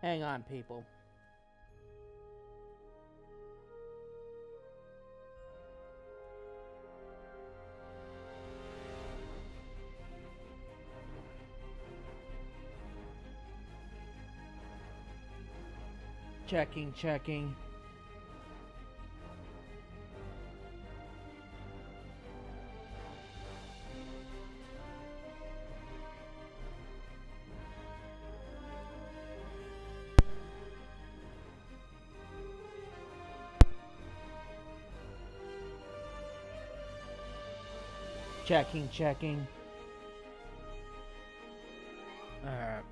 Hang on, people. Checking, checking. Checking, checking. Alright.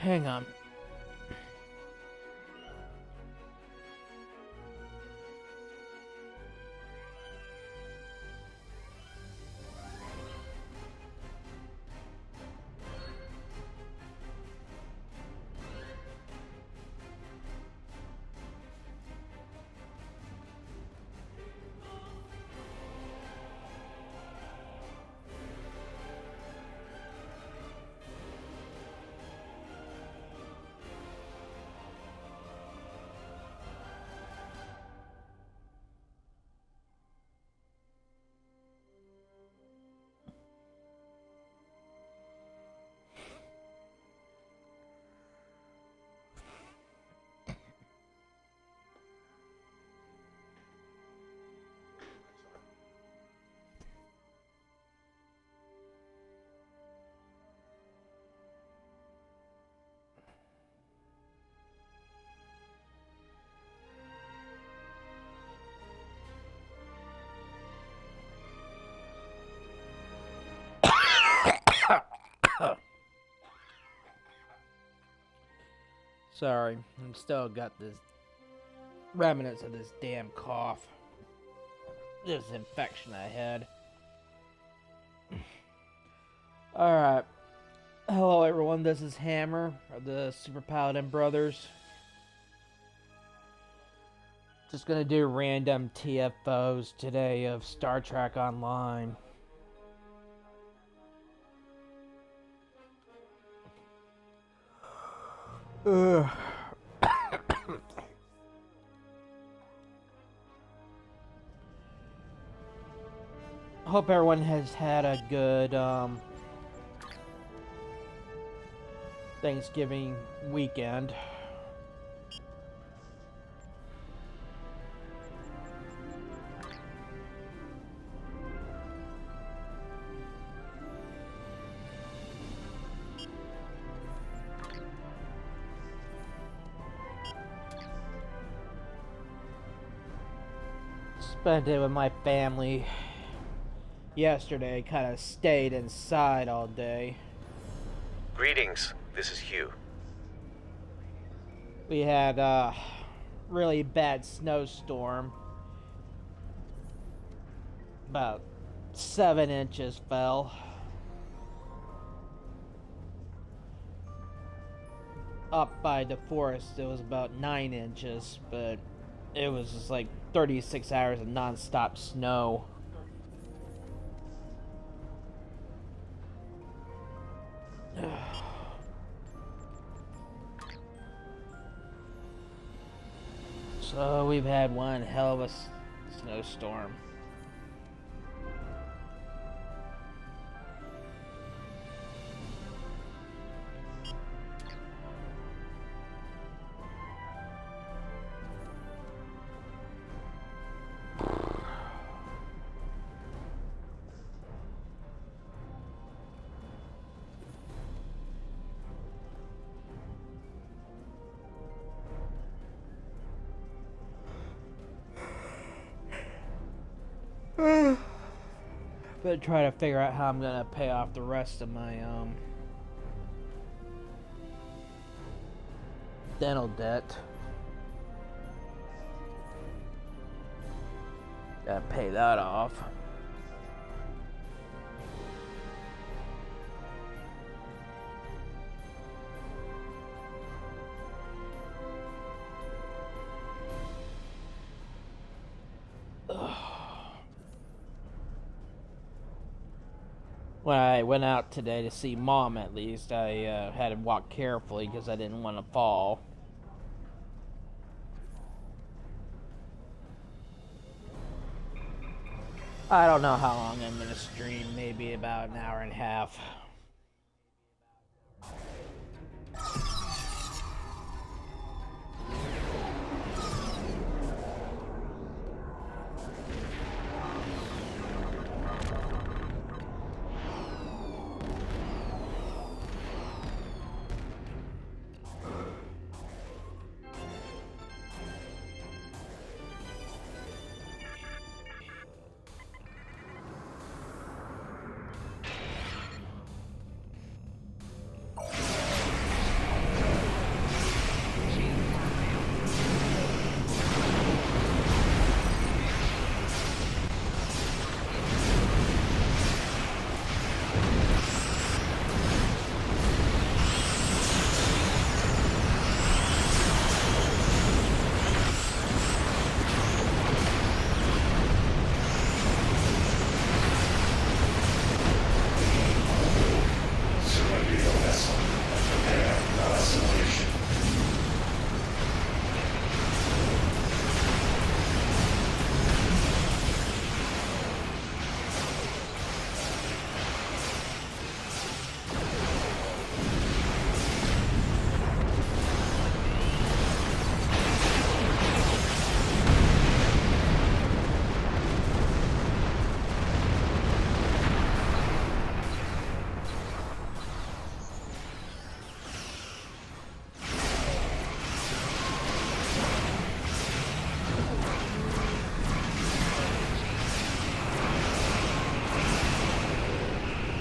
Hang on. Sorry, I'm still got this remnants of this damn cough. This infection I had. Alright. Hello everyone, this is Hammer of the Super Paladin Brothers. Just gonna do random TFOs today of Star Trek Online. Ugh. Hope everyone has had a good Thanksgiving weekend. Spent it with my family yesterday. Kind of stayed inside all day. Greetings, this is Hugh. We had a really bad snowstorm. About 7 inches fell. Up by the forest, it was about 9 inches, but it was just like 36 hours of non-stop snow. So we've had one hell of a snowstorm. But try to figure out how I'm gonna pay off the rest of my dental debt. Gotta pay that off. When I went out today to see Mom, at least, I had to walk carefully because I didn't want to fall. I don't know how long I'm going to stream, maybe about an hour and a half.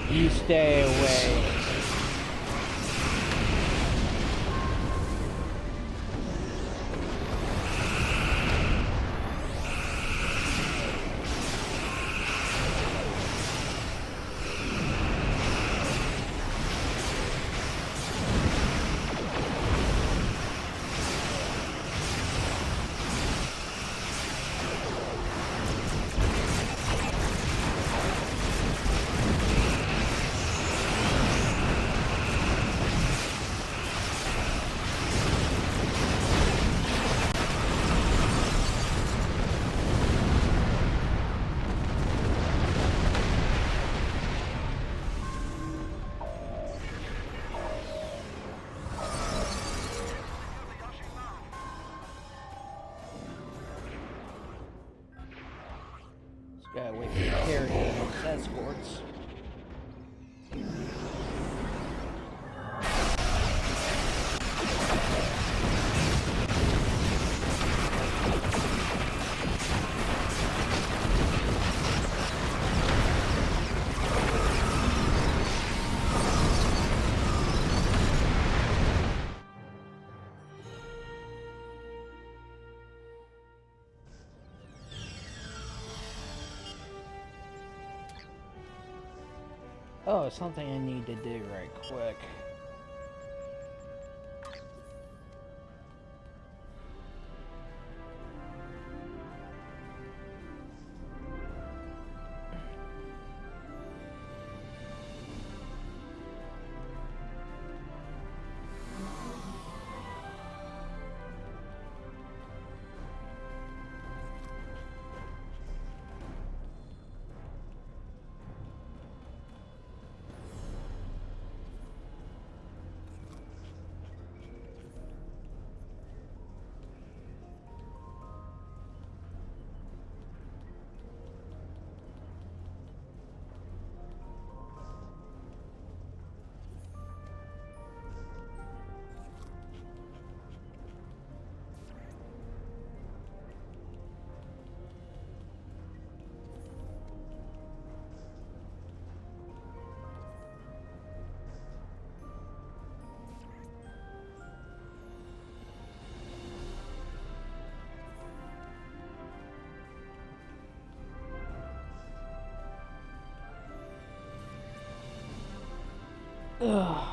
You stay away. Gotta wait for the carrier escorts. Oh, something I need to do right quick. Ugh.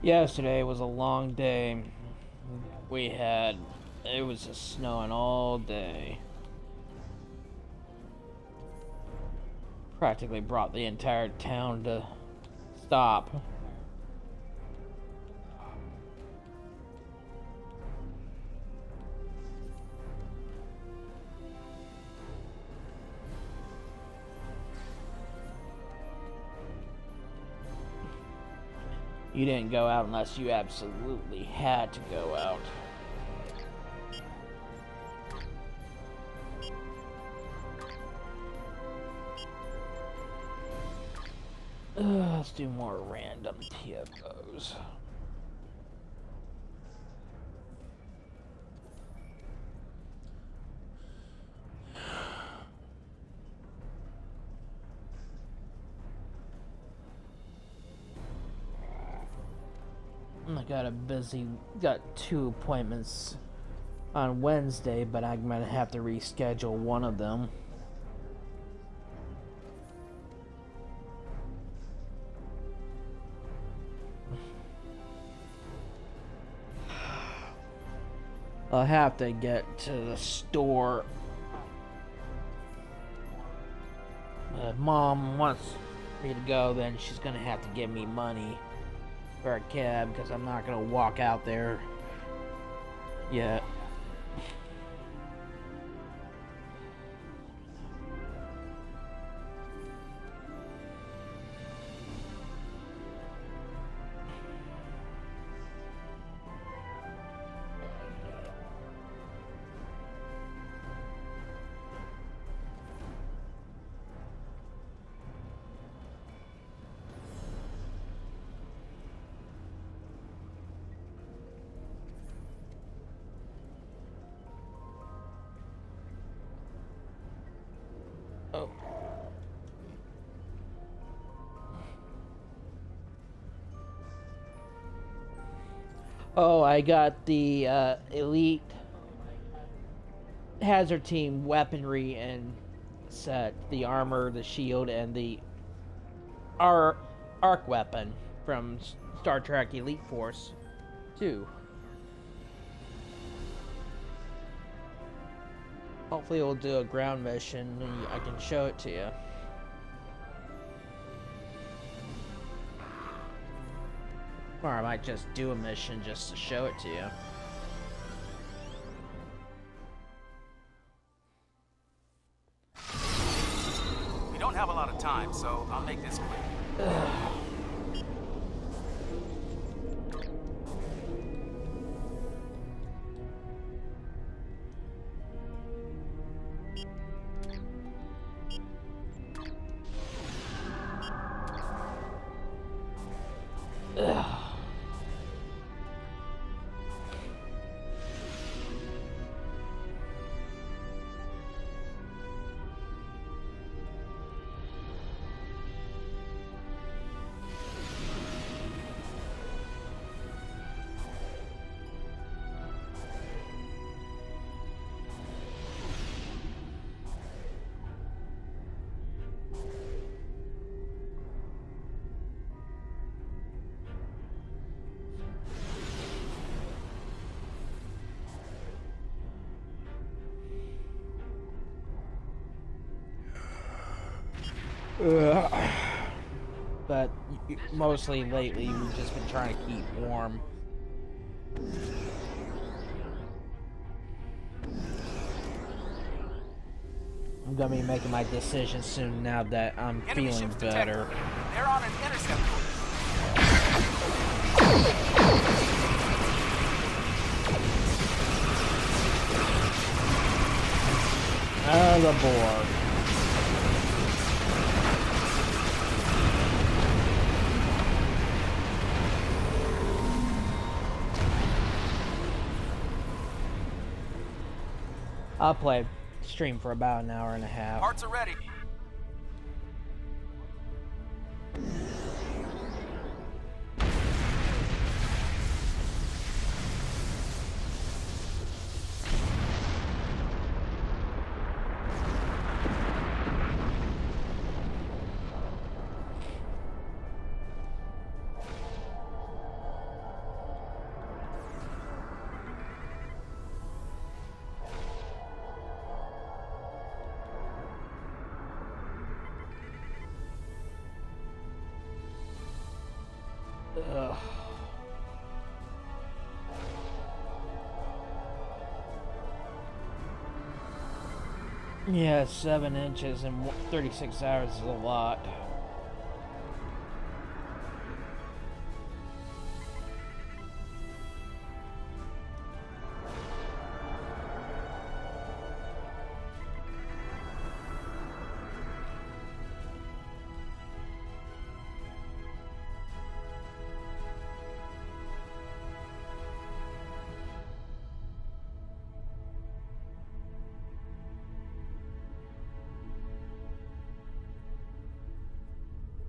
Yesterday was a long day. We had It was just snowing all day. Practically brought the entire town to stop. You didn't go out unless you absolutely had to go out. Let's do more random TFOs. I got 2 appointments on Wednesday, but I'm gonna have to reschedule one of them. I'll have to get to the store. If Mom wants me to go, then she's gonna have to give me money for a cab, because I'm not gonna walk out there yet. Oh, I got the Elite Hazard Team weaponry and set, the armor, the shield, and the arc weapon from Star Trek Elite Force 2. Hopefully we'll do a ground mission and I can show it to you. Or I might just do a mission just to show it to you. We don't have a lot of time, so I'll make this quick. But mostly lately, we've just been trying to keep warm. I'm gonna be making my decision soon now that I'm Enemy feeling ships better. detected. They're on an intercept course. The board. I'll play stream for about an hour and a half. Parts are ready. Ugh. Yeah, 7 inches in 36 hours is a lot.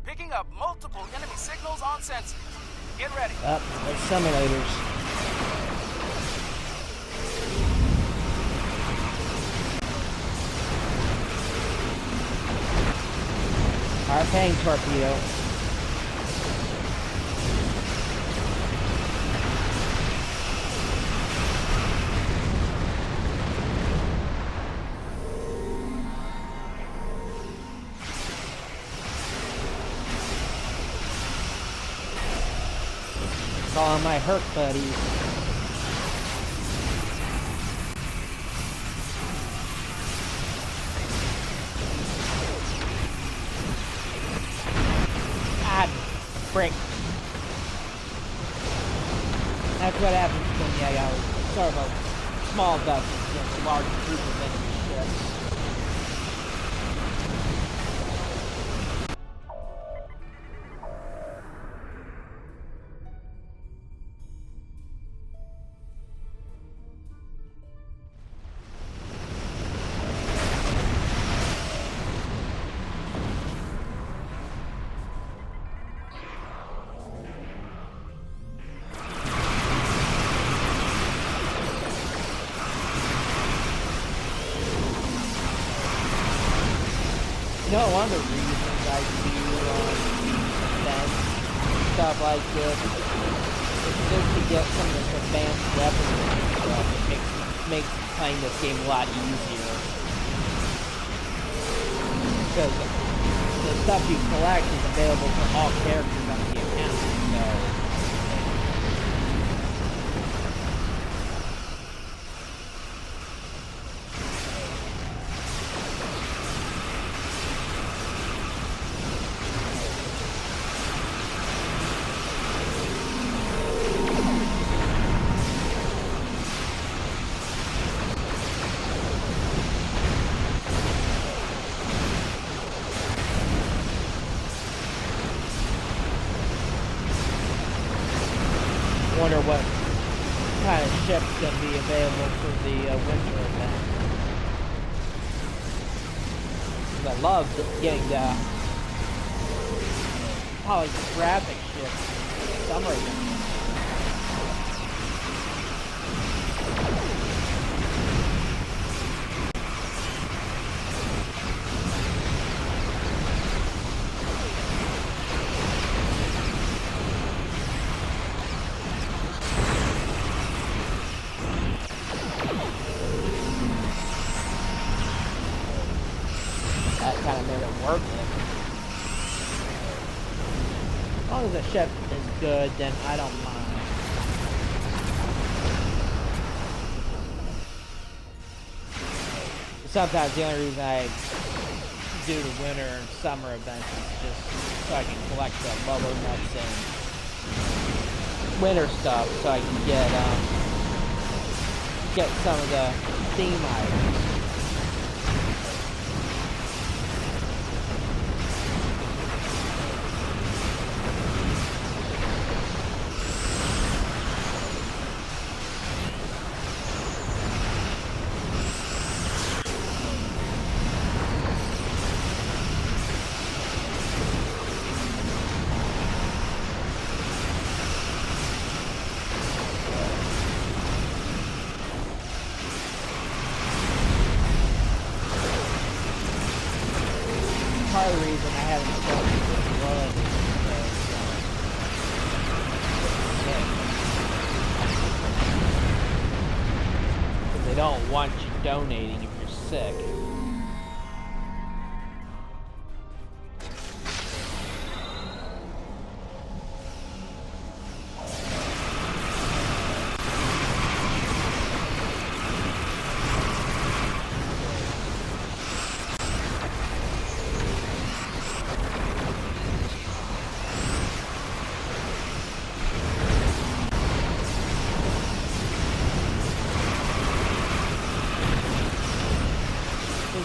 Picking up multiple enemy signals on sensors. Get ready. Up, there's simulators. Arcane torpedo. Calling my hurt buddies. Ah, frick. That's what happens when you got sort of a small vessel against a large group of enemy ships. You know, one of the reasons I do defense stuff like this is just to get some of this advanced weaponry stuff. It makes playing this game a lot easier. Because the stuff you collect is available for all characters on the account, so... Wonder what kind of ship's going to be available for the winter event. 'Cause I love getting the holographic ships in the summer event. That kind of made it worth it. As long as the ship is good, then I don't mind. Sometimes the only reason I do the winter and summer events is just so I can collect the bubble nuts and winter stuff, so I can get some of the theme items. Part of the reason I haven't started this run is because they don't want you donating if you're sick.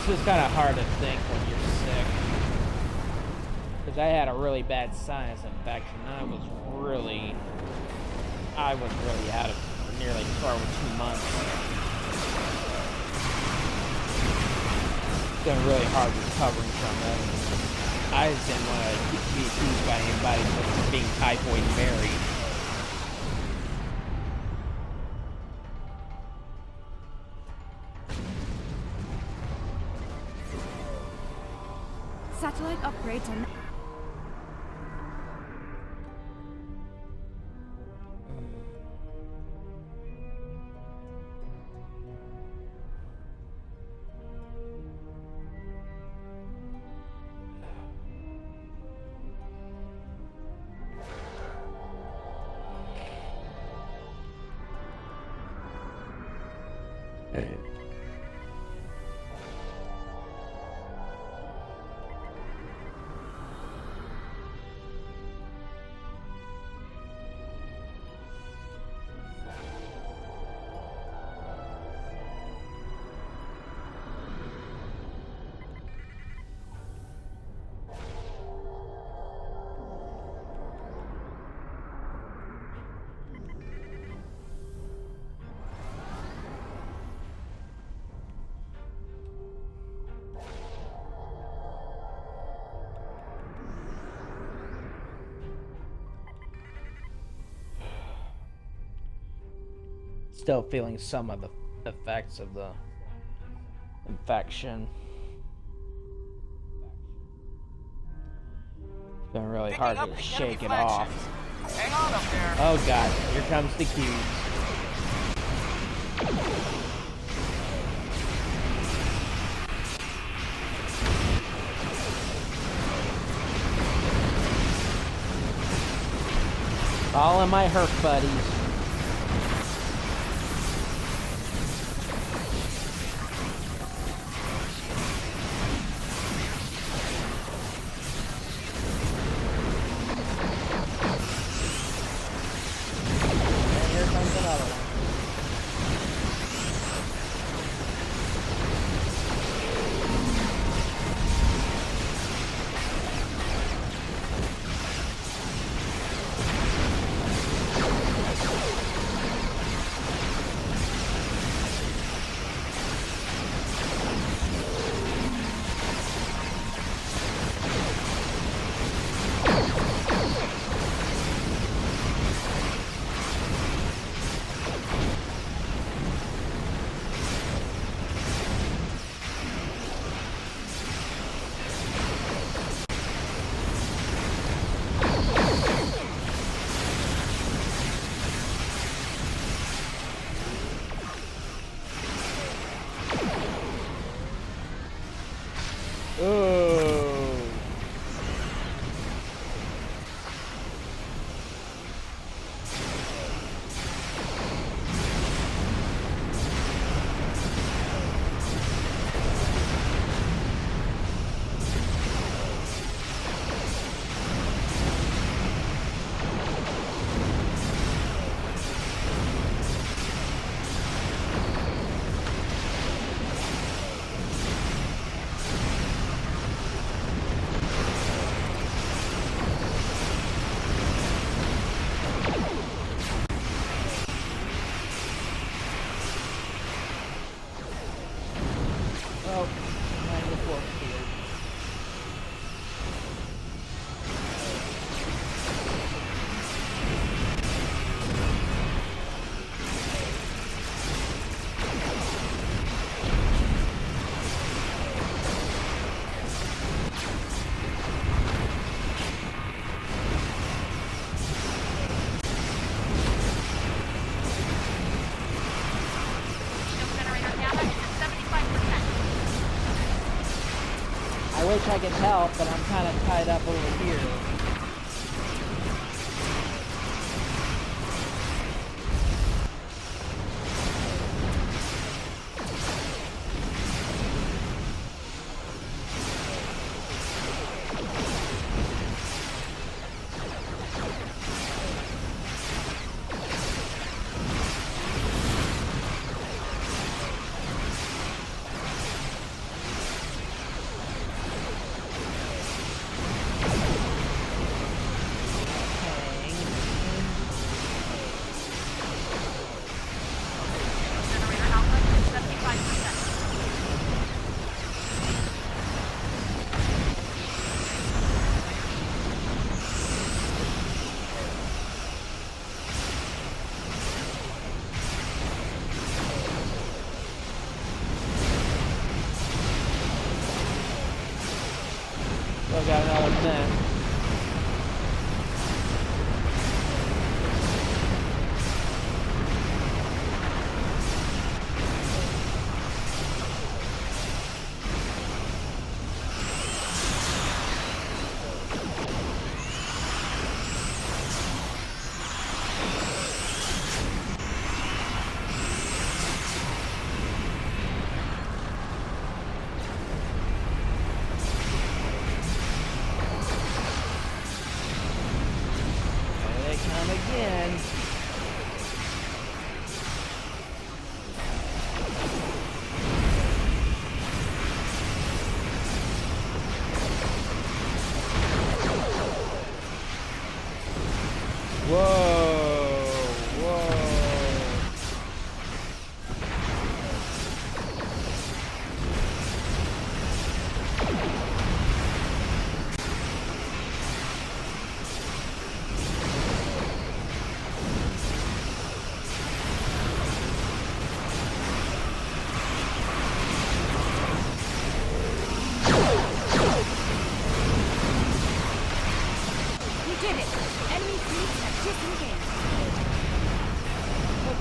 It's just kind of hard to think when you're sick. Because I had a really bad sinus infection. I was really out of for nearly for over 2 months. It's been really hard recovering from it. I just didn't want to be accused by anybody for being Typhoid Mary. Satellite upgrades are... Still feeling some of the effects of the infection. It's been really hard to shake it off. Hang on up there. Oh god, here comes the cubes. All of my Herc buddies. I wish I could help, but I'm kind of tied up over here. what I meant. Again. Whoa, whoa.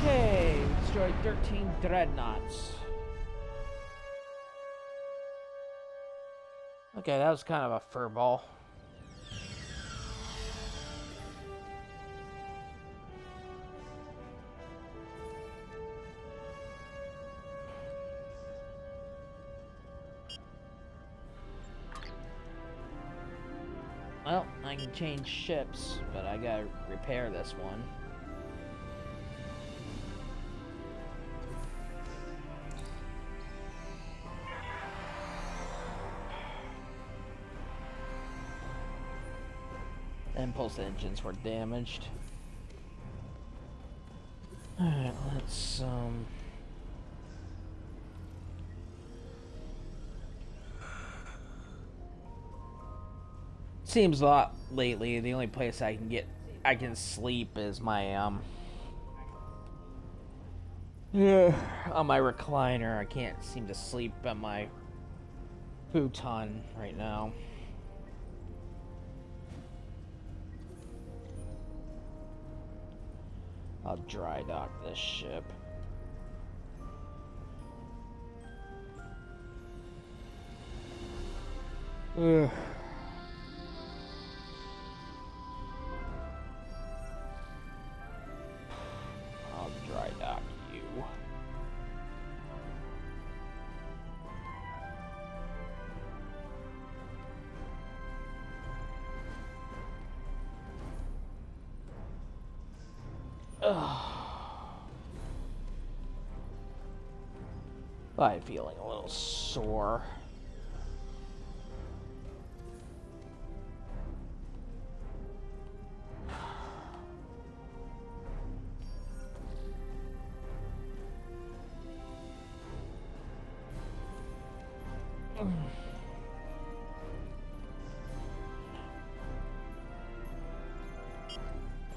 Okay, destroyed 13 dreadnoughts. Okay, that was kind of a furball. Well, I can change ships, but I gotta repair this one. Impulse engines were damaged. Alright, let's seems a lot lately. The only place I can sleep is my on my recliner. I can't seem to sleep on my futon right now. I'll dry dock this ship. Ugh. I'll dry dock you. I'm feeling a little sore. I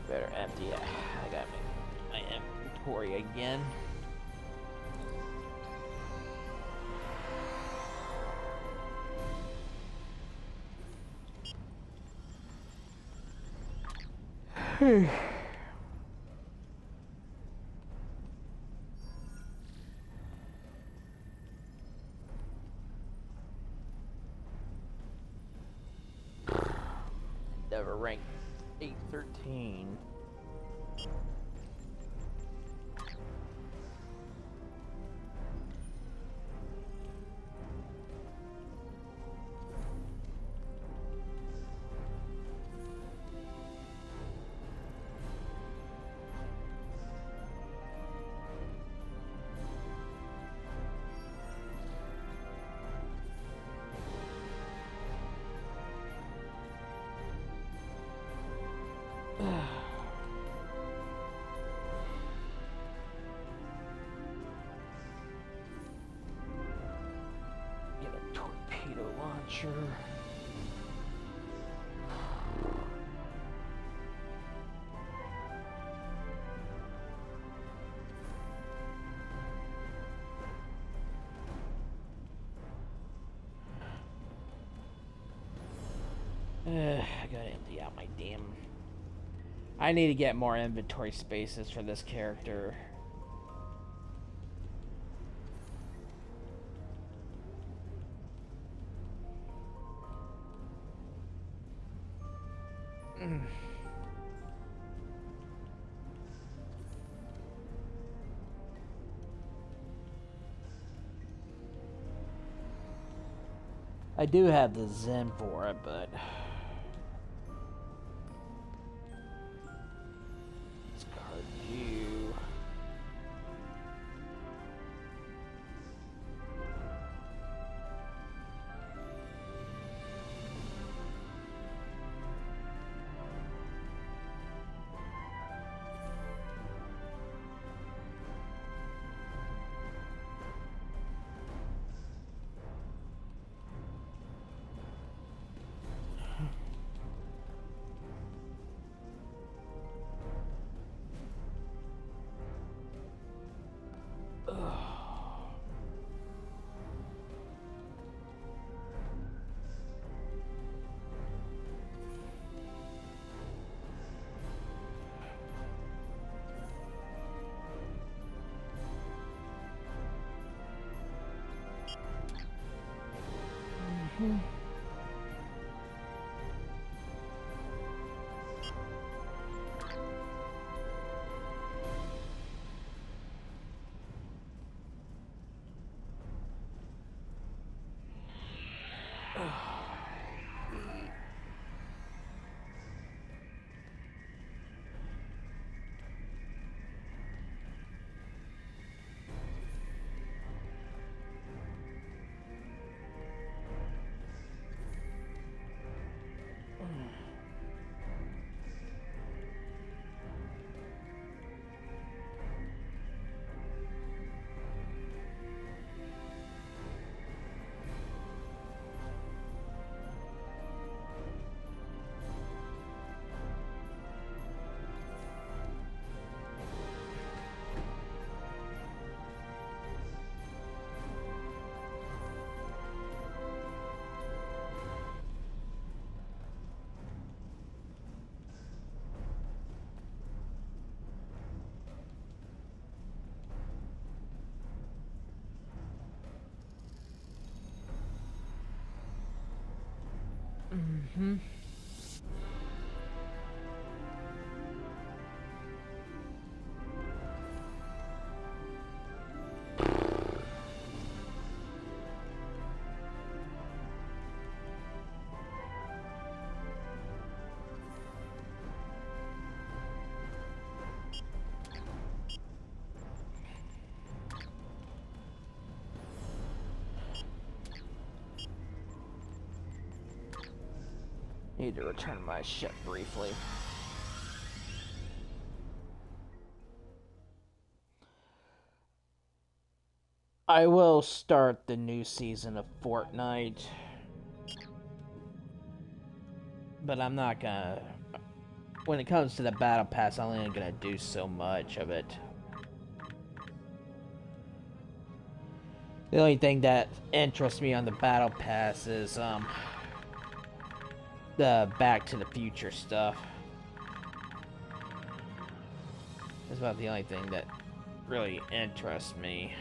better empty it. I got my inventory again. Never ranked 813. Get a torpedo launcher. out my damn... I need to get more inventory spaces for this character. I do have the Zen for it, but... Discard you. Need to return my ship briefly. I will start the new season of Fortnite, but I'm not gonna... When it comes to the Battle Pass, I'm only gonna do so much of it. The only thing that interests me on the Battle Pass is, the Back to the Future stuff. That's about the only thing that really interests me.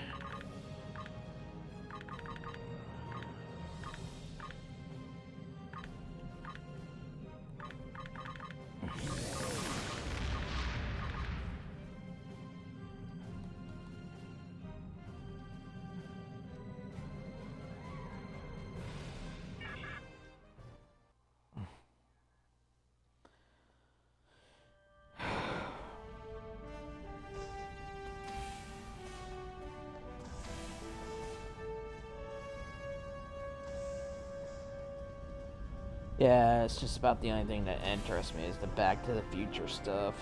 Yeah, it's just about the only thing that interests me is the Back to the Future stuff.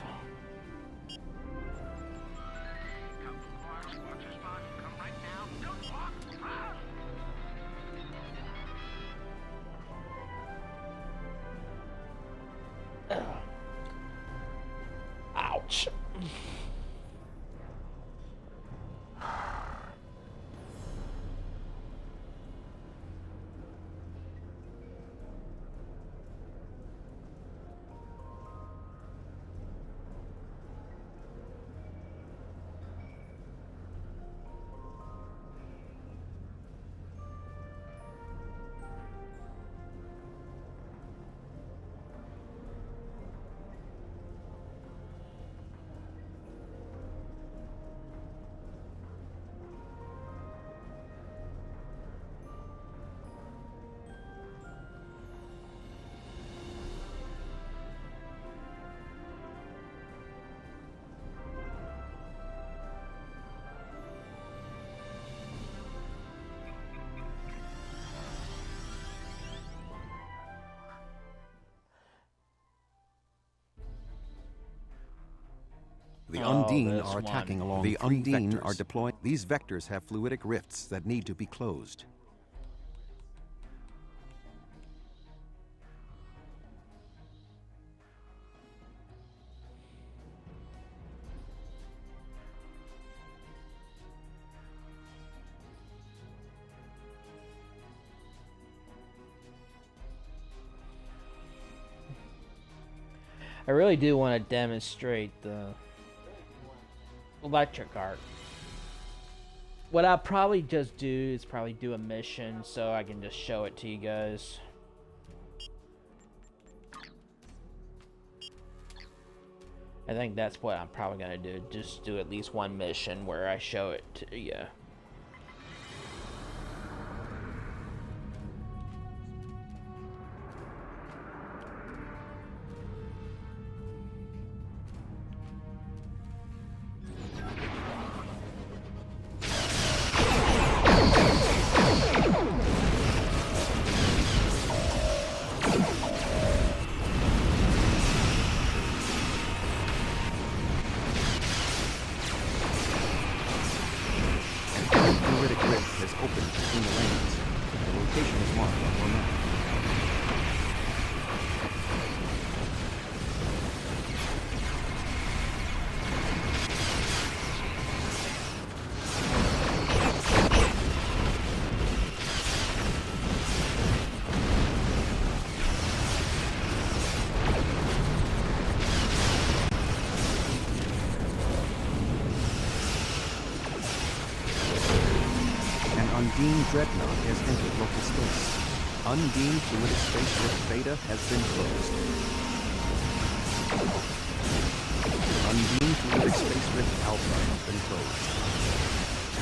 Ouch. The Oh, Undine this are attacking one. along The three Undine vectors. are deployed. These vectors have fluidic rifts that need to be closed. I really do want to demonstrate the electric arc. What I'll probably just do is probably do a mission so I can just show it to you guys. I think that's what I'm probably gonna do. Just do at least one mission where I show it to you. Fluidic rift has opened between the lanes. The location is marked on your map. An Undine Dreadnought has entered local space. Undine Fluidic Space Rift Beta has been closed. Undine Fluidic Space Rift Alpha has been closed.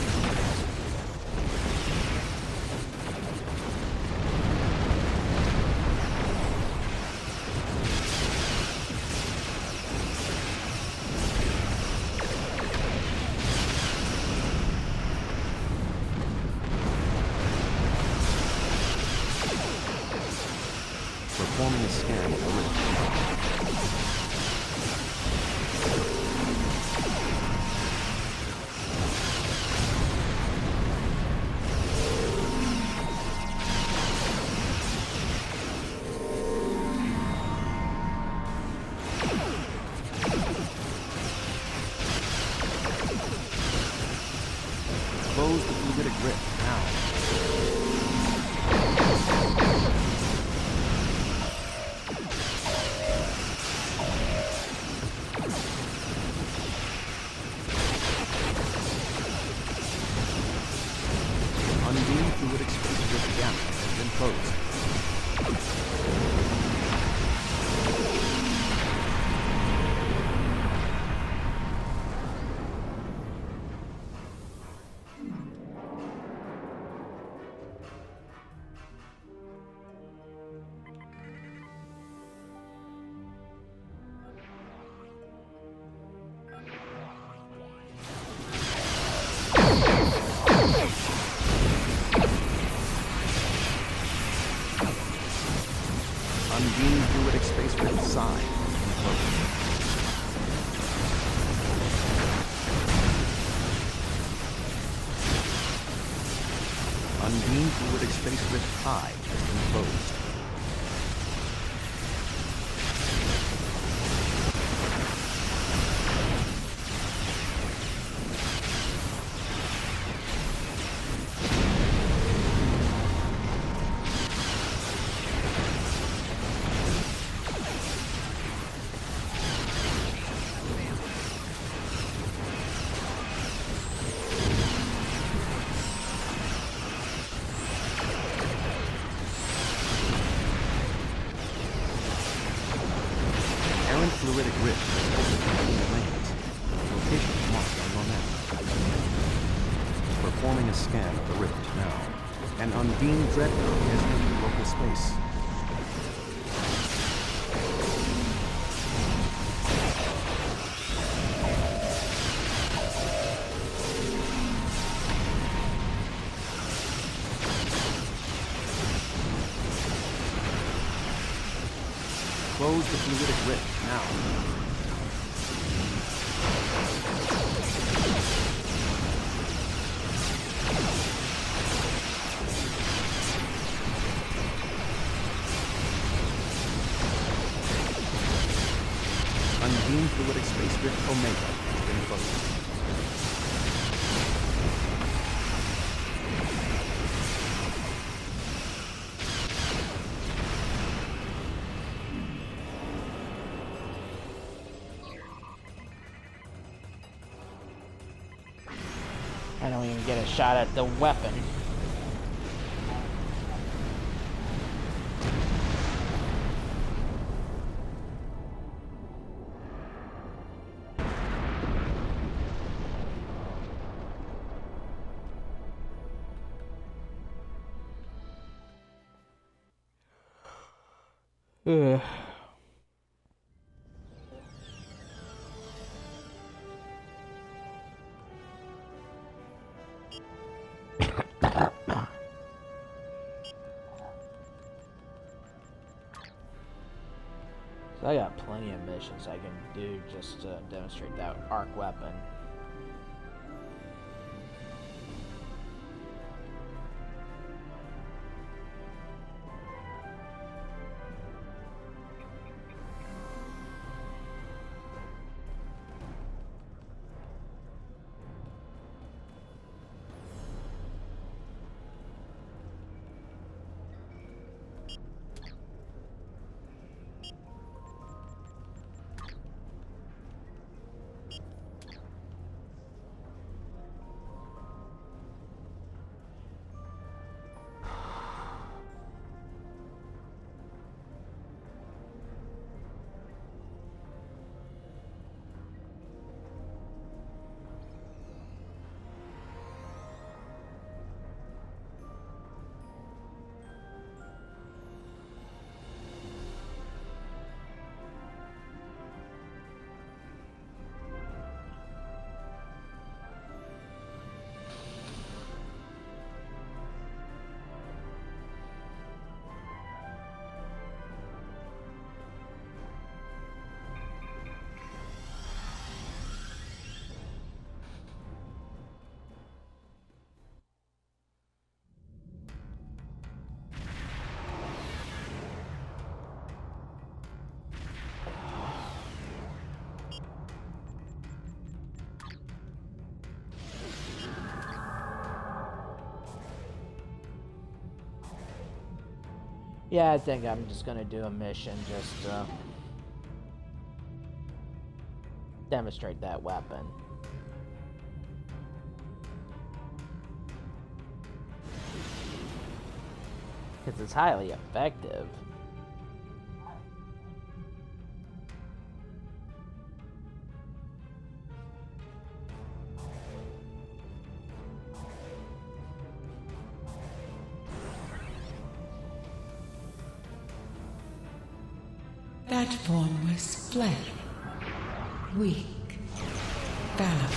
Performing a scan of the rift. Close the fluidic rift now. Undine Fluidic Space Rift Gamma has been closed. Undine Fluidic Space Rift Psi has been closed. Undine Fluidic Space Rift High has been closed. Errant Fluidic Rift has opened between the lanes. The location is marked on your map. Performing a scan of the rift now. An Undine Dreadnought has entered local space. Close the fluidic rift now. fluidic space drift Omega has been located. I don't even get a shot at the weapon. Ugh. So I got plenty of missions I can do just to demonstrate that arc weapon. Yeah, I think I'm just gonna do a mission just to demonstrate that weapon. Because it's highly effective. That form was fled, weak, fallible.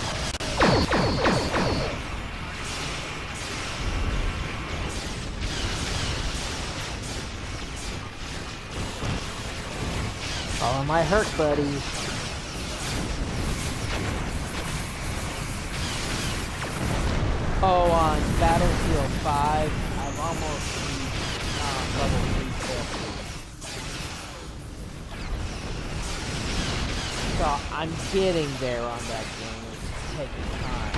Follow my hurt, buddy. Oh, on Battlefield 5, I've almost reached level 350. So I'm getting there on that game. It's taking time.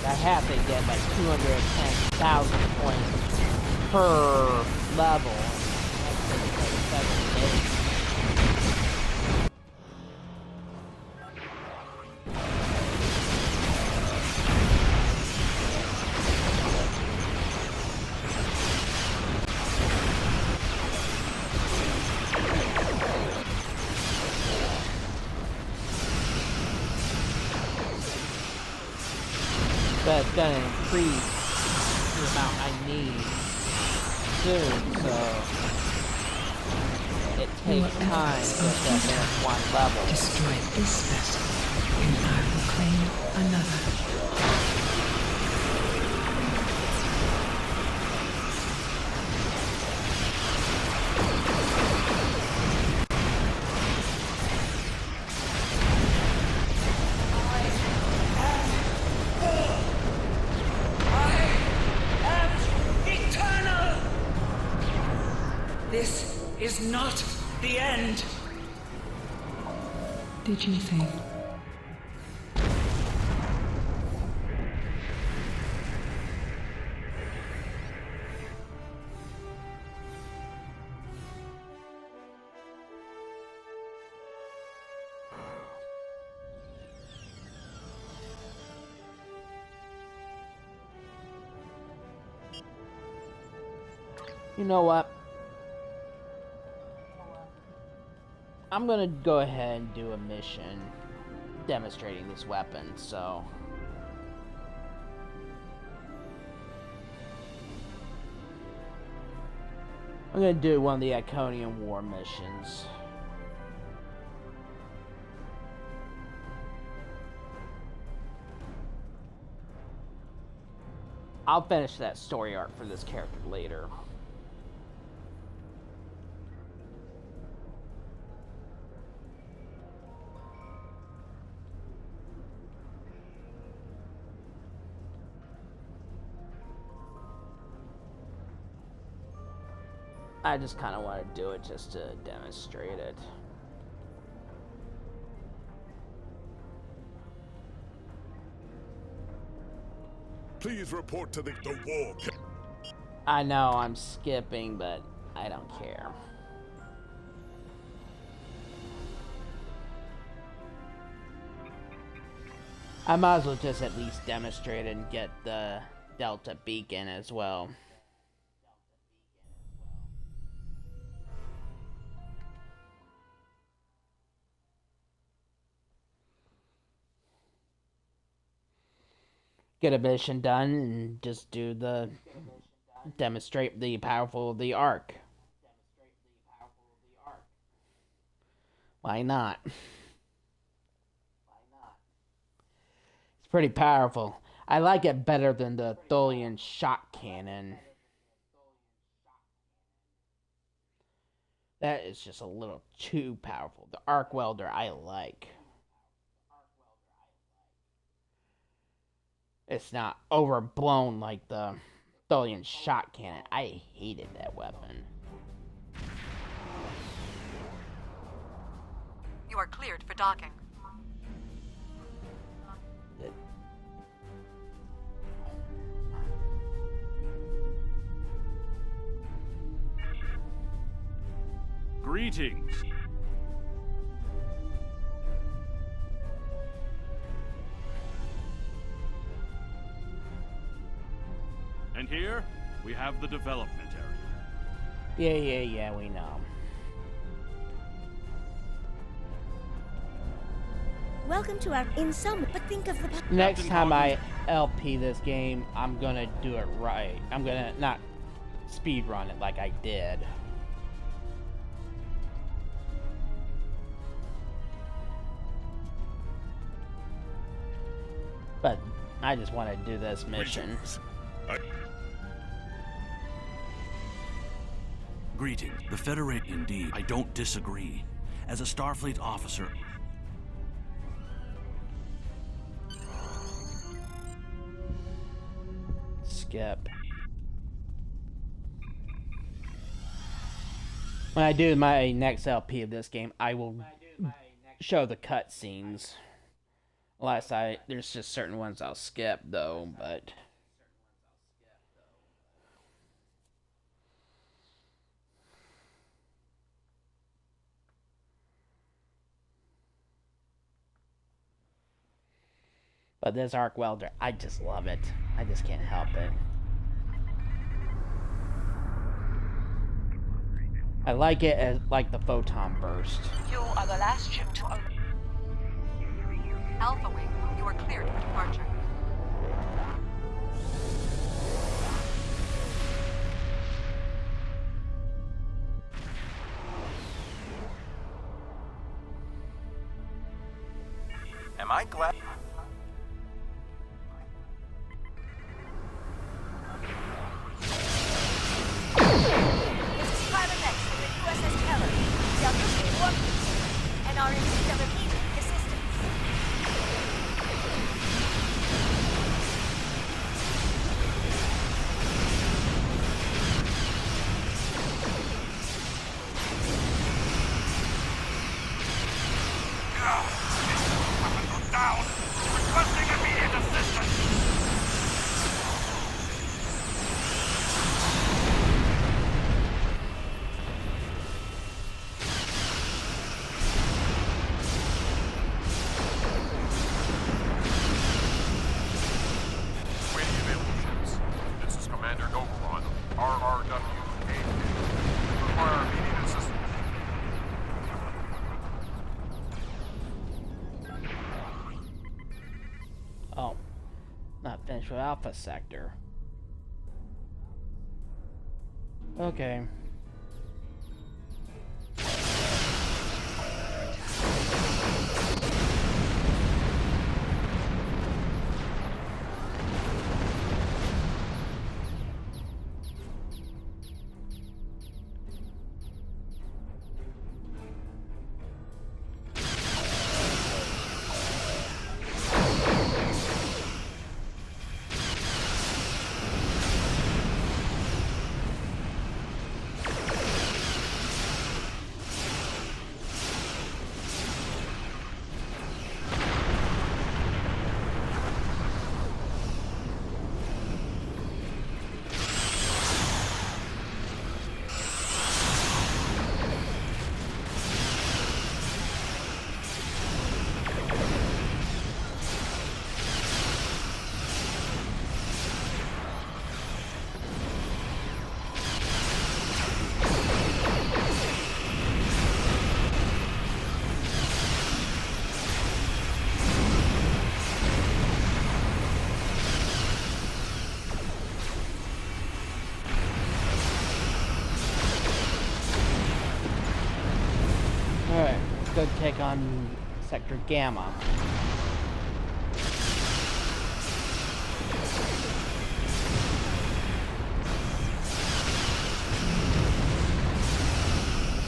I have to get like 210,000 points per level. That's like 7 days. That's gonna increase the amount I need soon, so it takes time to get that one level. Destroy this vessel, and I will claim another. This is is not the end. Did you think? You know what? I'm gonna go ahead and do a mission demonstrating this weapon, so... I'm gonna do one of the Iconium War missions. I'll finish that story arc for this character later. I just kind of want to do it just to demonstrate it. Please report to the war. I know I'm skipping, but I don't care. I might as well just at least demonstrate it and get the Delta Beacon as well. Get a mission done and just do the demonstrate the powerful of the arc. Why not? It's pretty powerful. I like it better than the Tholian shot cannon. That is just a little too powerful. The arc welder I like. It's not overblown like the Tholian shot cannon. I hated that weapon. You are cleared for docking. Greetings. And here, we have the development area. Yeah, we know. Welcome to our in some, but think of the Next time I LP this game, I'm gonna do it right. I'm gonna not speed run it like I did. But I just want to do this mission. Greetings. The Federation, indeed. I don't disagree. As a Starfleet officer... Skip. When I do my next LP of this game, I will show the cutscenes. Unless there's just certain ones I'll skip though, but... But this arc welder, I just love it. I just can't help it. I like it as like the photon burst. You are the last ship to arrive. Alpha Wing, you are cleared for departure. Am I glad? This is Private X from the USS Keller. We are looking for and are in need of immediate assistance. Oh, not finished with Alpha Sector. Okay. Alright, let's go take on Sector Gamma.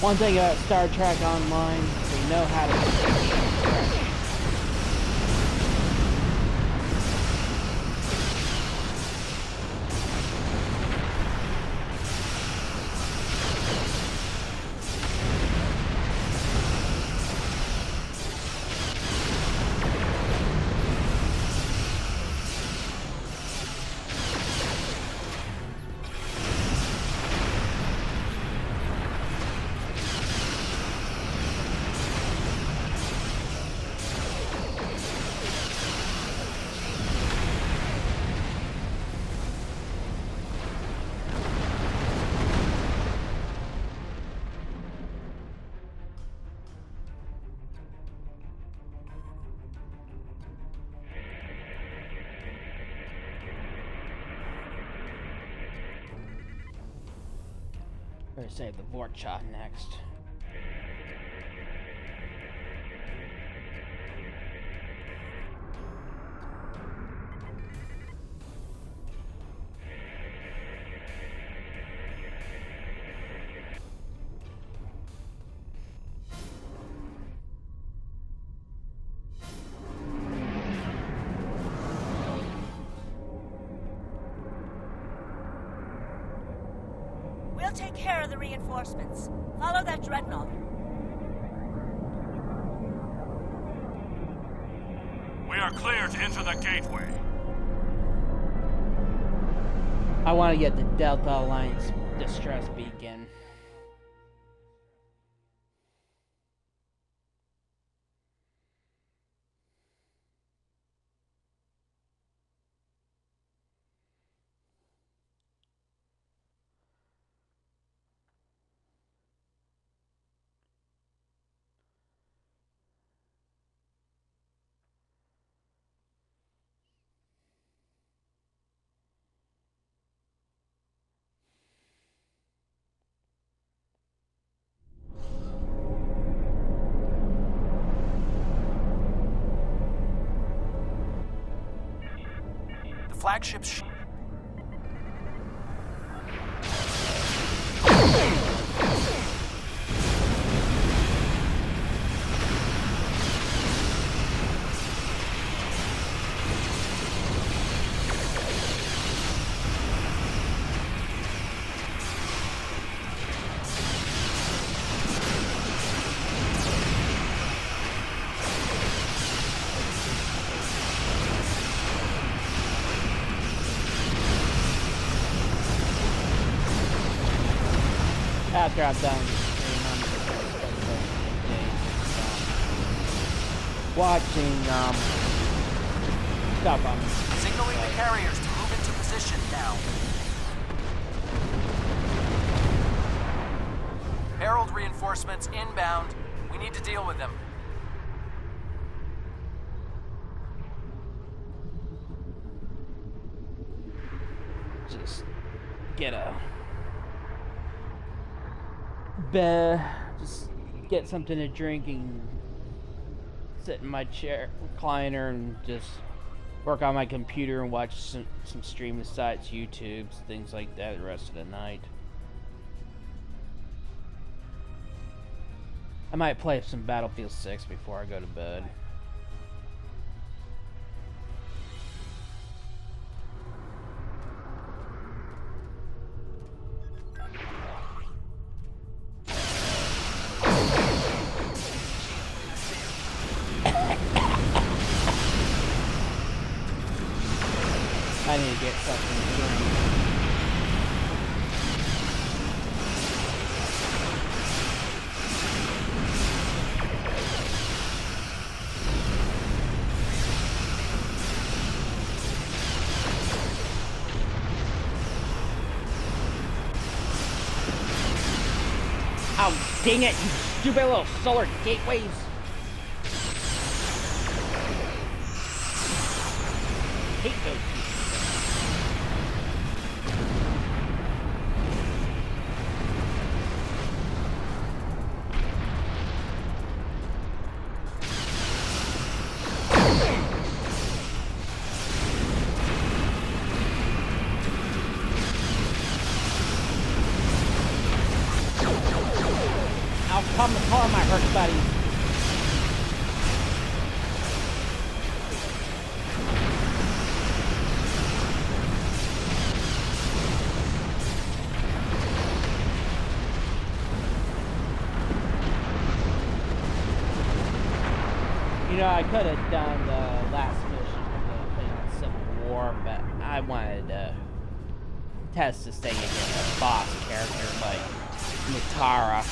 One thing about Star Trek Online, they know how to... Better save the Vork shot next. We'll take care of the reinforcements. Follow that dreadnought. We are clear to enter the gateway. I want to get the Delta Alliance distress beacon. Flagship sh- After I've done watching stuff on signaling the carriers to move into position now. Herald reinforcements inbound. We need to deal with them. just get a bed, just get something to drink and sit in my chair, recliner, and just work on my computer and watch some streaming sites, YouTubes, things like that the rest of the night. I might play some Battlefield 6 before I go to bed. I need to get something to drink. Oh, dang it, you stupid little solar gateways! Hate those people. Come and call my hurt buddies. You know, I could have done the last mission of the Civil War, but I wanted to test this thing against a boss character like Mutara.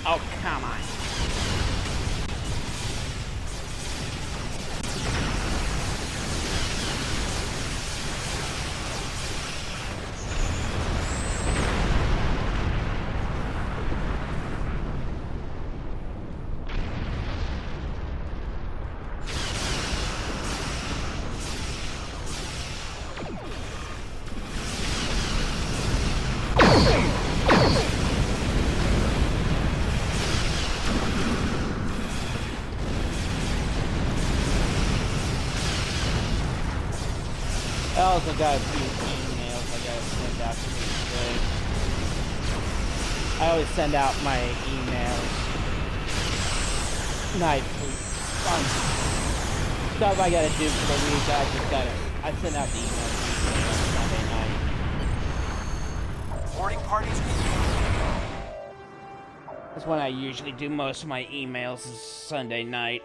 Oh, come on. I also got a few emails I gotta send out to me today. I always send out my emails nightly. Stuff I gotta do for the week. I send out the emails on Sunday night. Boarding parties. That's when I usually do most of my emails, is Sunday night.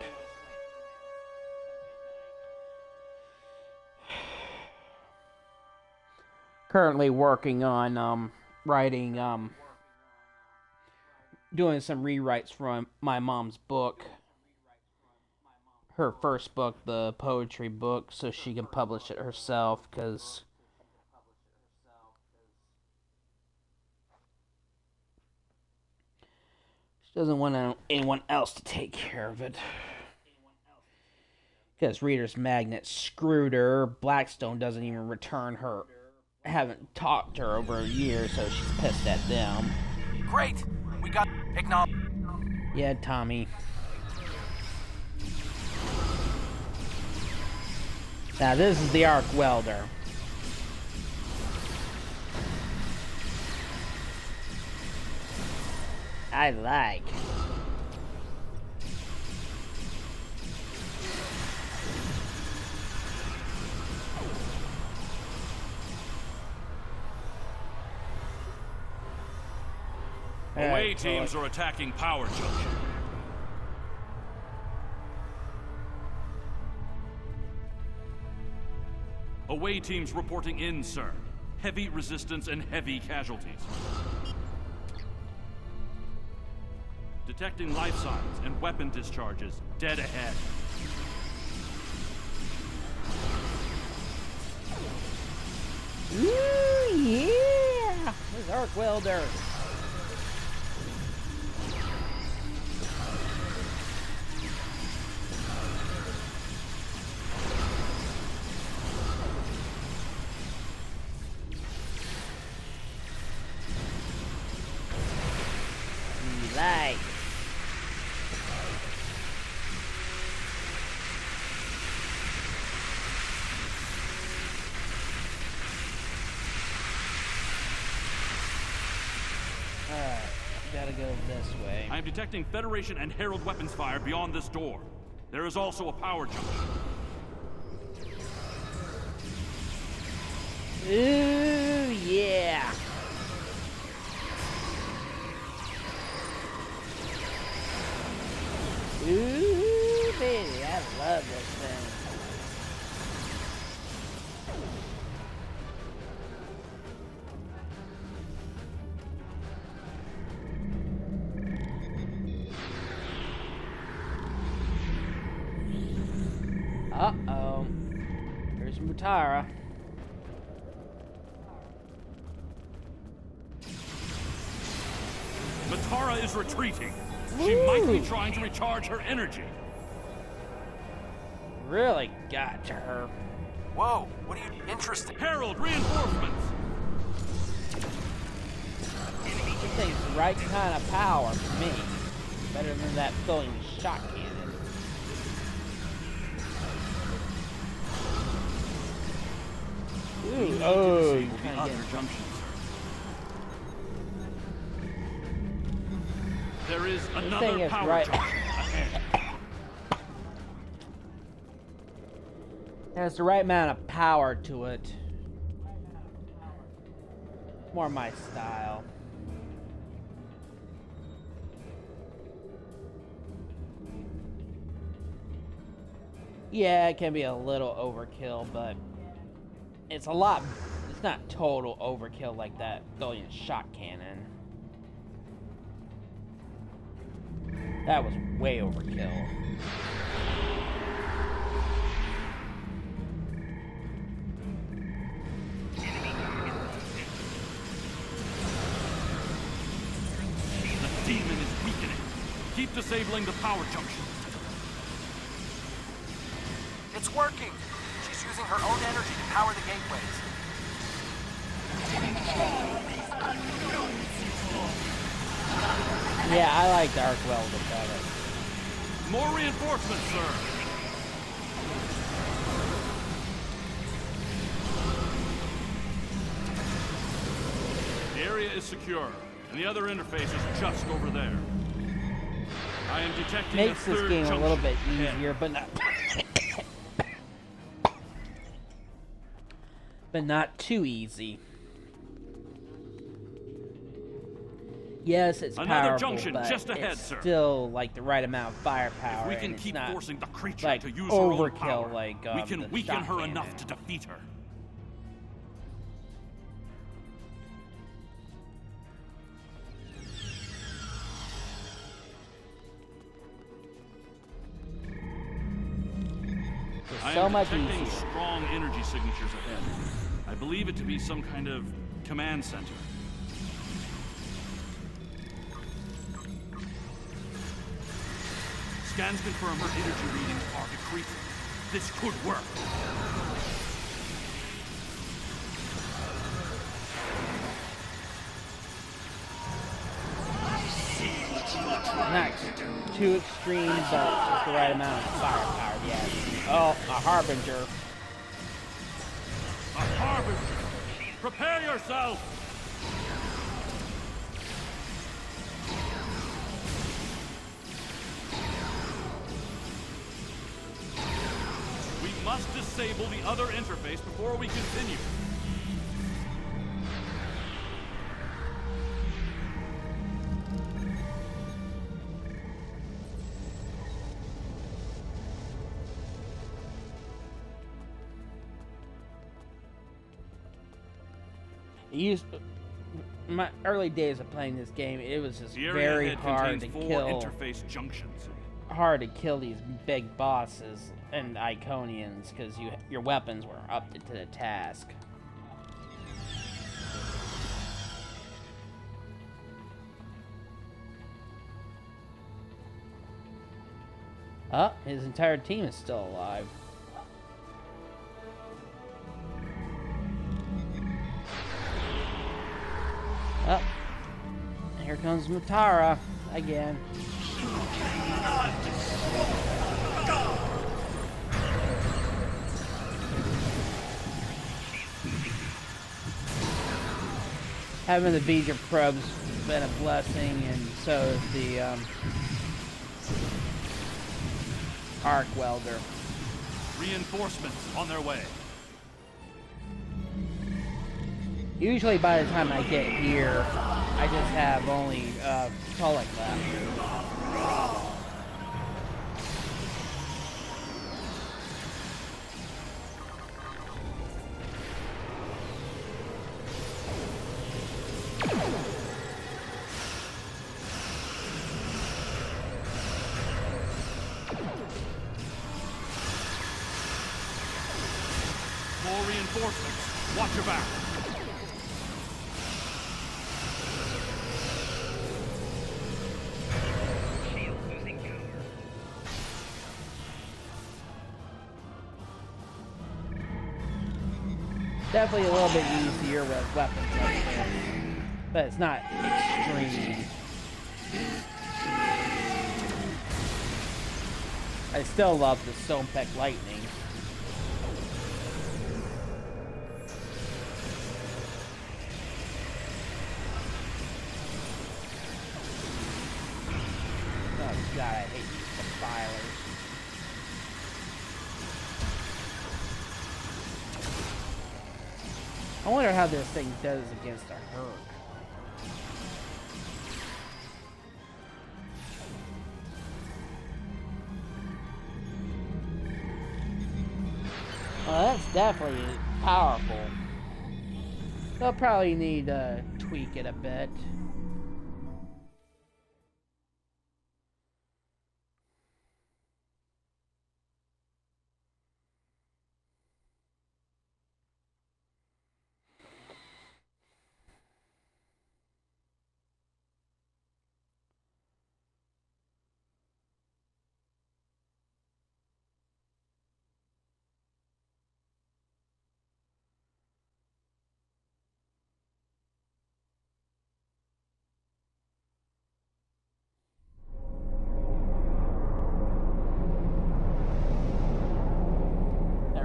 Currently working on writing, doing some rewrites for my mom's book, her first book, the poetry book, so she can publish it herself, because she doesn't want anyone else to take care of it. Because Reader's Magnet screwed her. Blackstone doesn't even return her. Haven't talked to her over a year, so she's pissed at them. Great! We got acknowledged. Yeah, Tommy. Now this is the arc welder. I like. Away teams are attacking Power Junction. Away teams reporting in, sir. Heavy resistance and heavy casualties. Detecting life signs and weapon discharges dead ahead. Ooh, yeah! There's Arc Welder. Light. Alright, gotta go this way. I am detecting Federation and Herald weapons fire beyond this door. There is also a power junction. Ooh, yeah! Ooh, baby, I love this thing. Uh-oh. There's Mutara. Mutara is retreating. She might be trying to recharge her energy. Really got to her. Whoa, what are you interested? Herald, reinforcements! This thing's the right kind of power for me. Better than that throwing shot cannon. Ooh, oh, you Disable the kinda other get- junctions. There is thing another is power right- junction ahead. Has the right amount of power to it. More my style. Yeah, it can be a little overkill, but it's a lot. It's not total overkill like that billion shot cannon. That was way overkill. The demon is weakening. Keep disabling the power junction. It's working. She's using her own energy to power the gateways. Yeah, I like the arc welder better. More reinforcements, sir. The area is secure, and the other interface is just over there. I am detecting Makes a this third game a little bit junction. easier, but not too easy. Yes, it's Another powerful, junction but just ahead, it's sir. still like the right amount of firepower. If we can and it's keep not forcing the creature like to use her own overkill power, like we can the weaken shot her cannon. enough to defeat her. It's I so am much detecting easier. strong energy signatures ahead. I believe it to be some kind of command center. Scans confirm her energy readings are decreasing. This could work. Not too extreme, but just the right amount of firepower. Yes. Oh, a harbinger. A harbinger! Prepare yourself! We must disable the other interface before we continue. my early days of playing this game, it was just The area very ahead hard contains to 4 kill. interface junctions. Hard to kill these big bosses and Iconians because your weapons were up to the task. Oh, his entire team is still alive. Oh, here comes Mutara again. Having the Beeger probes been a blessing, and so is the arc welder. Reinforcements on their way. Usually by the time I get here, I just have only Tullik left. More reinforcements. Watch your back. Definitely a little bit easier with weapons up there, but it's not extreme. I still love the Stonepeck Lightning. Oh god, I hate these defilers. I wonder how this thing does against a Herc. Well, that's definitely powerful. They'll probably need to tweak it a bit.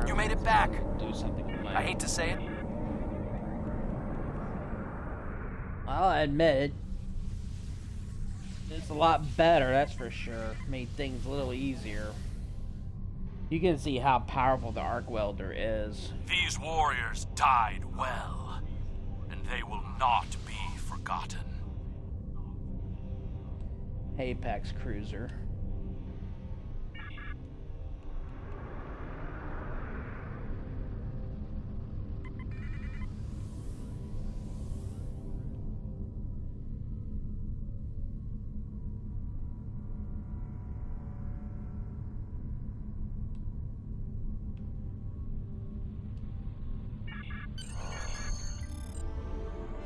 You made it back. Do something with my... I hate to say it. I'll admit it. It's a lot better, that's for sure. Made things a little easier. You can see how powerful the arc welder is. These warriors died well, and they will not be forgotten. Apex Cruiser.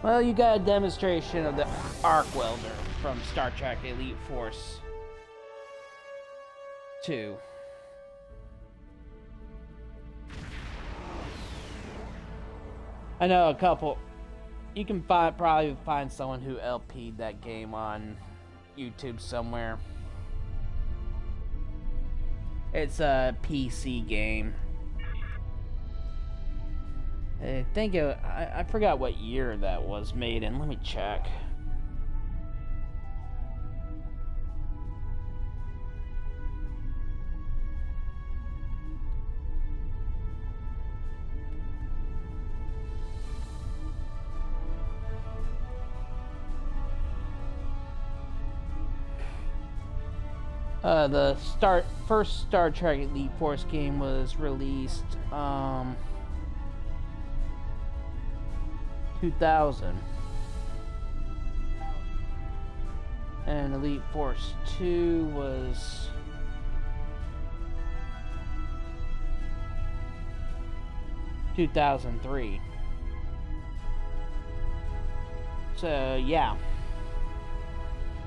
Well, you got a demonstration of the arc welder from Star Trek Elite Force 2. I know a couple. You can probably find someone who LP'd that game on YouTube somewhere. It's a PC game. I think I forgot what year that was made in. Let me check. The first Star Trek Elite Force game was released 2000. And Elite Force 2 was 2003. So yeah,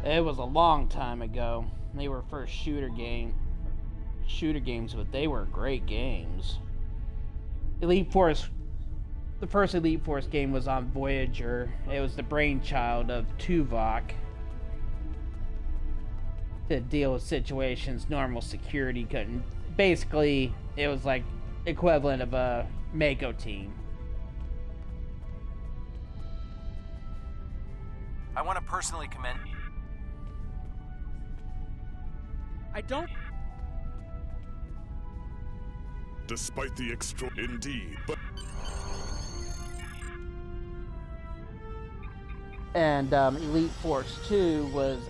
it was a long time ago. They were first shooter games, but they were great games. Elite Force, the first Elite Force game was on Voyager. It was the brainchild of Tuvok to deal with situations normal security couldn't. Basically, it was like equivalent of a Mako team. I want to personally commend. I don't. Despite the indeed, but And Elite Force 2 was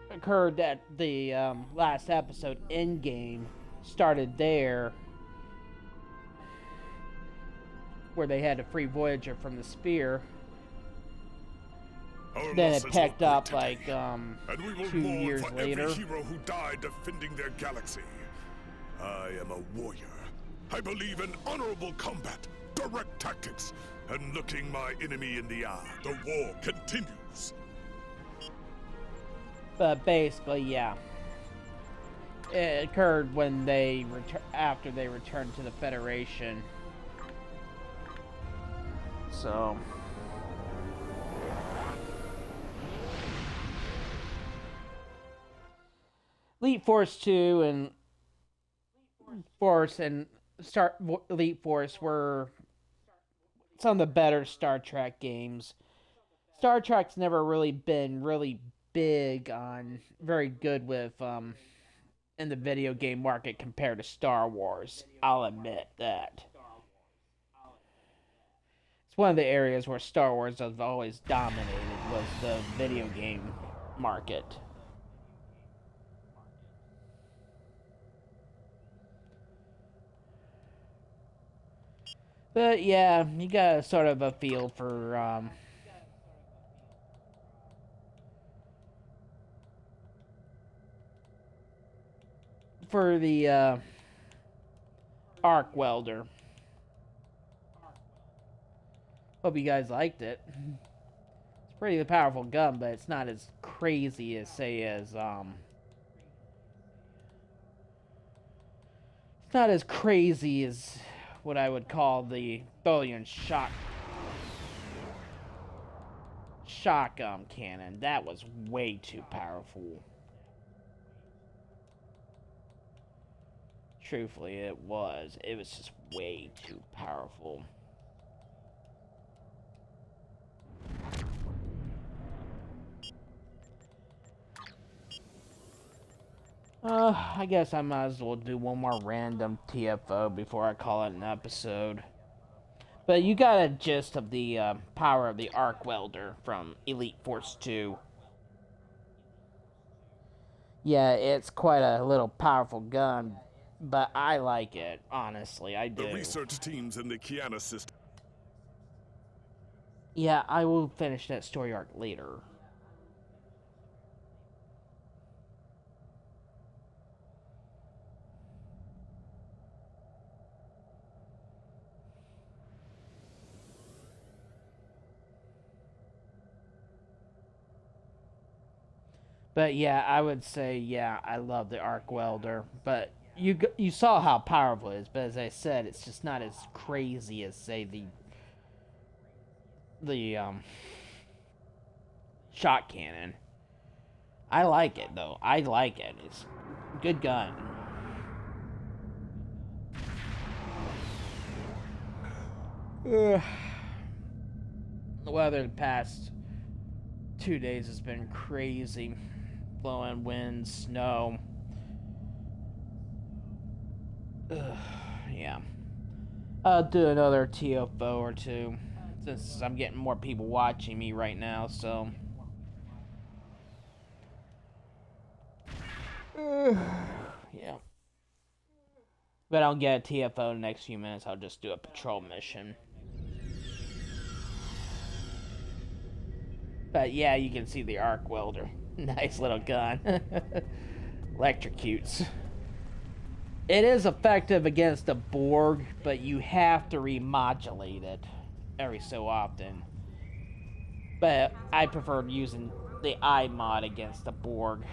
occurred at the last episode. Endgame started there, where they had to free Voyager from the spear. our Then losses it picked are up great like today, and we will 2 mourn years for later. every hero who died defending their galaxy. I am a warrior. I believe in honorable combat, direct tactics, and looking my enemy in the eye. The war continues. But basically, yeah, it occurred when they after they returned to the Federation. So. Elite Force 2 and Elite Force were some of the better Star Trek games. Star Trek's never really been really very good with in the video game market compared to Star Wars. I'll admit that. It's one of the areas where Star Wars has always dominated, was the video game market. But yeah, you got sort of a feel for the arc welder. Hope you guys liked it. It's a pretty powerful gun, but it's not as crazy as it's not as crazy as what I would call the Tholian shock cannon. That was way too powerful. Truthfully, it was just way too powerful. I guess I might as well do one more random TFO before I call it an episode. But you got a gist of the power of the arc welder from Elite Force 2. Yeah, it's quite a little powerful gun, but I like it, honestly, I do. The research teams in the Kiana system. Yeah, I will finish that story arc later. But yeah, I would say, yeah, I love the arc welder. But you saw how powerful it is. But as I said, it's just not as crazy as, say, the shot cannon. I like it, though. I like it. It's a good gun. The weather the past 2 days has been crazy. Blowing winds, snow. Yeah. I'll do another TFO or two, since I'm getting more people watching me right now, so. Yeah. But I'll get a TFO in the next few minutes. I'll just do a patrol mission. But yeah, you can see the arc welder. Nice little gun. Electrocutes. It is effective against the Borg, but you have to remodulate it every so often. But I prefer using the I mod against the Borg.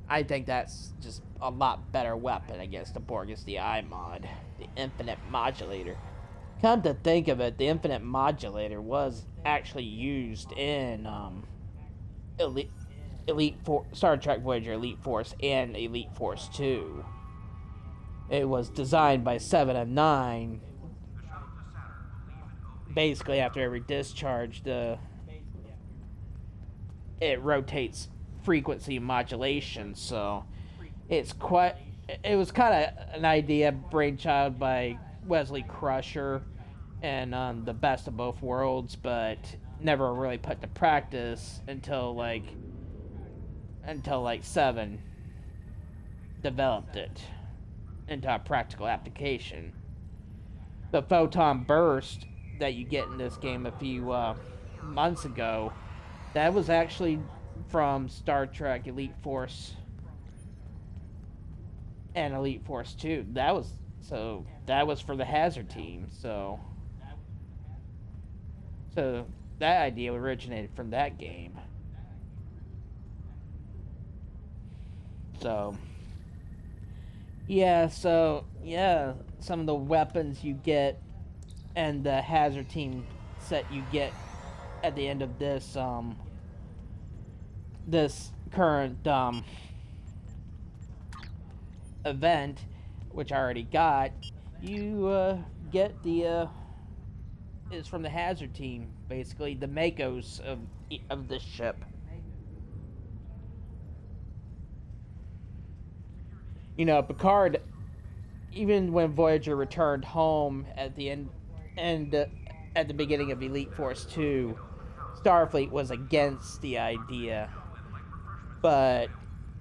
I think that's just a lot better weapon against the Borg is the I mod, the infinite modulator. Come to think of it, the infinite modulator was actually used in Star Trek Voyager Elite Force and Elite Force 2. It was designed by 7 of 9. Basically, after every discharge, it rotates frequency modulation, so it was kind of an idea brainchild by Wesley Crusher and The Best of Both Worlds, but never really put to practice until 7 developed it into a practical application. The photon burst that you get in this game a few months ago, that was actually from Star Trek Elite Force and Elite Force 2. That was for the Hazard team. So that idea originated from that game. So some of the weapons you get and the Hazard team set you get at the end of this this current event, which I already got, you get is from the Hazard team, basically the Makos of this ship. You know, Picard, even when Voyager returned home at the end at the beginning of Elite Force 2, Starfleet was against the idea. But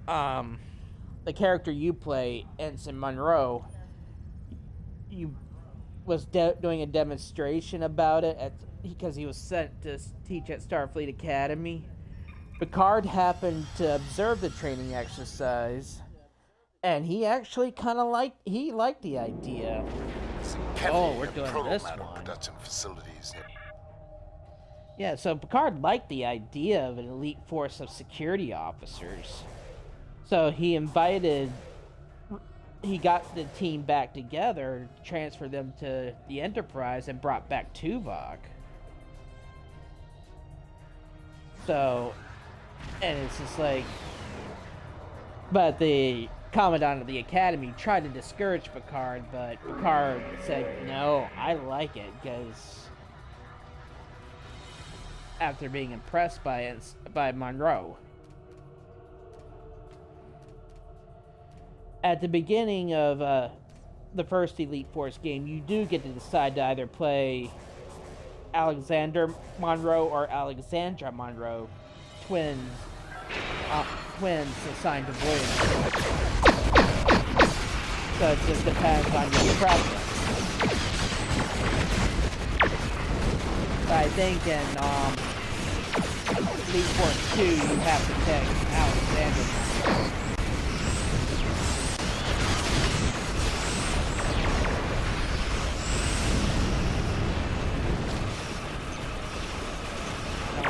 the character you play, Ensign Monroe, was doing a demonstration about it because he was sent to teach at Starfleet Academy. Picard happened to observe the training exercise, and he actually kind of liked the idea. We're doing this one. Production facilities. Yeah, so Picard liked the idea of an elite force of security officers. So he got the team back together, transferred them to the Enterprise, and brought back Tuvok. So, and it's just like, but the Commandant of the Academy tried to discourage Picard, but Picard said, no, I like it, because after being impressed by Monroe. At the beginning of the first Elite Force game, you do get to decide to either play Alexander Monroe or Alexandra Monroe, twins assigned to Voyager. So it just depends on your preference. I think in Elite Force 2, you have to pick Alexander.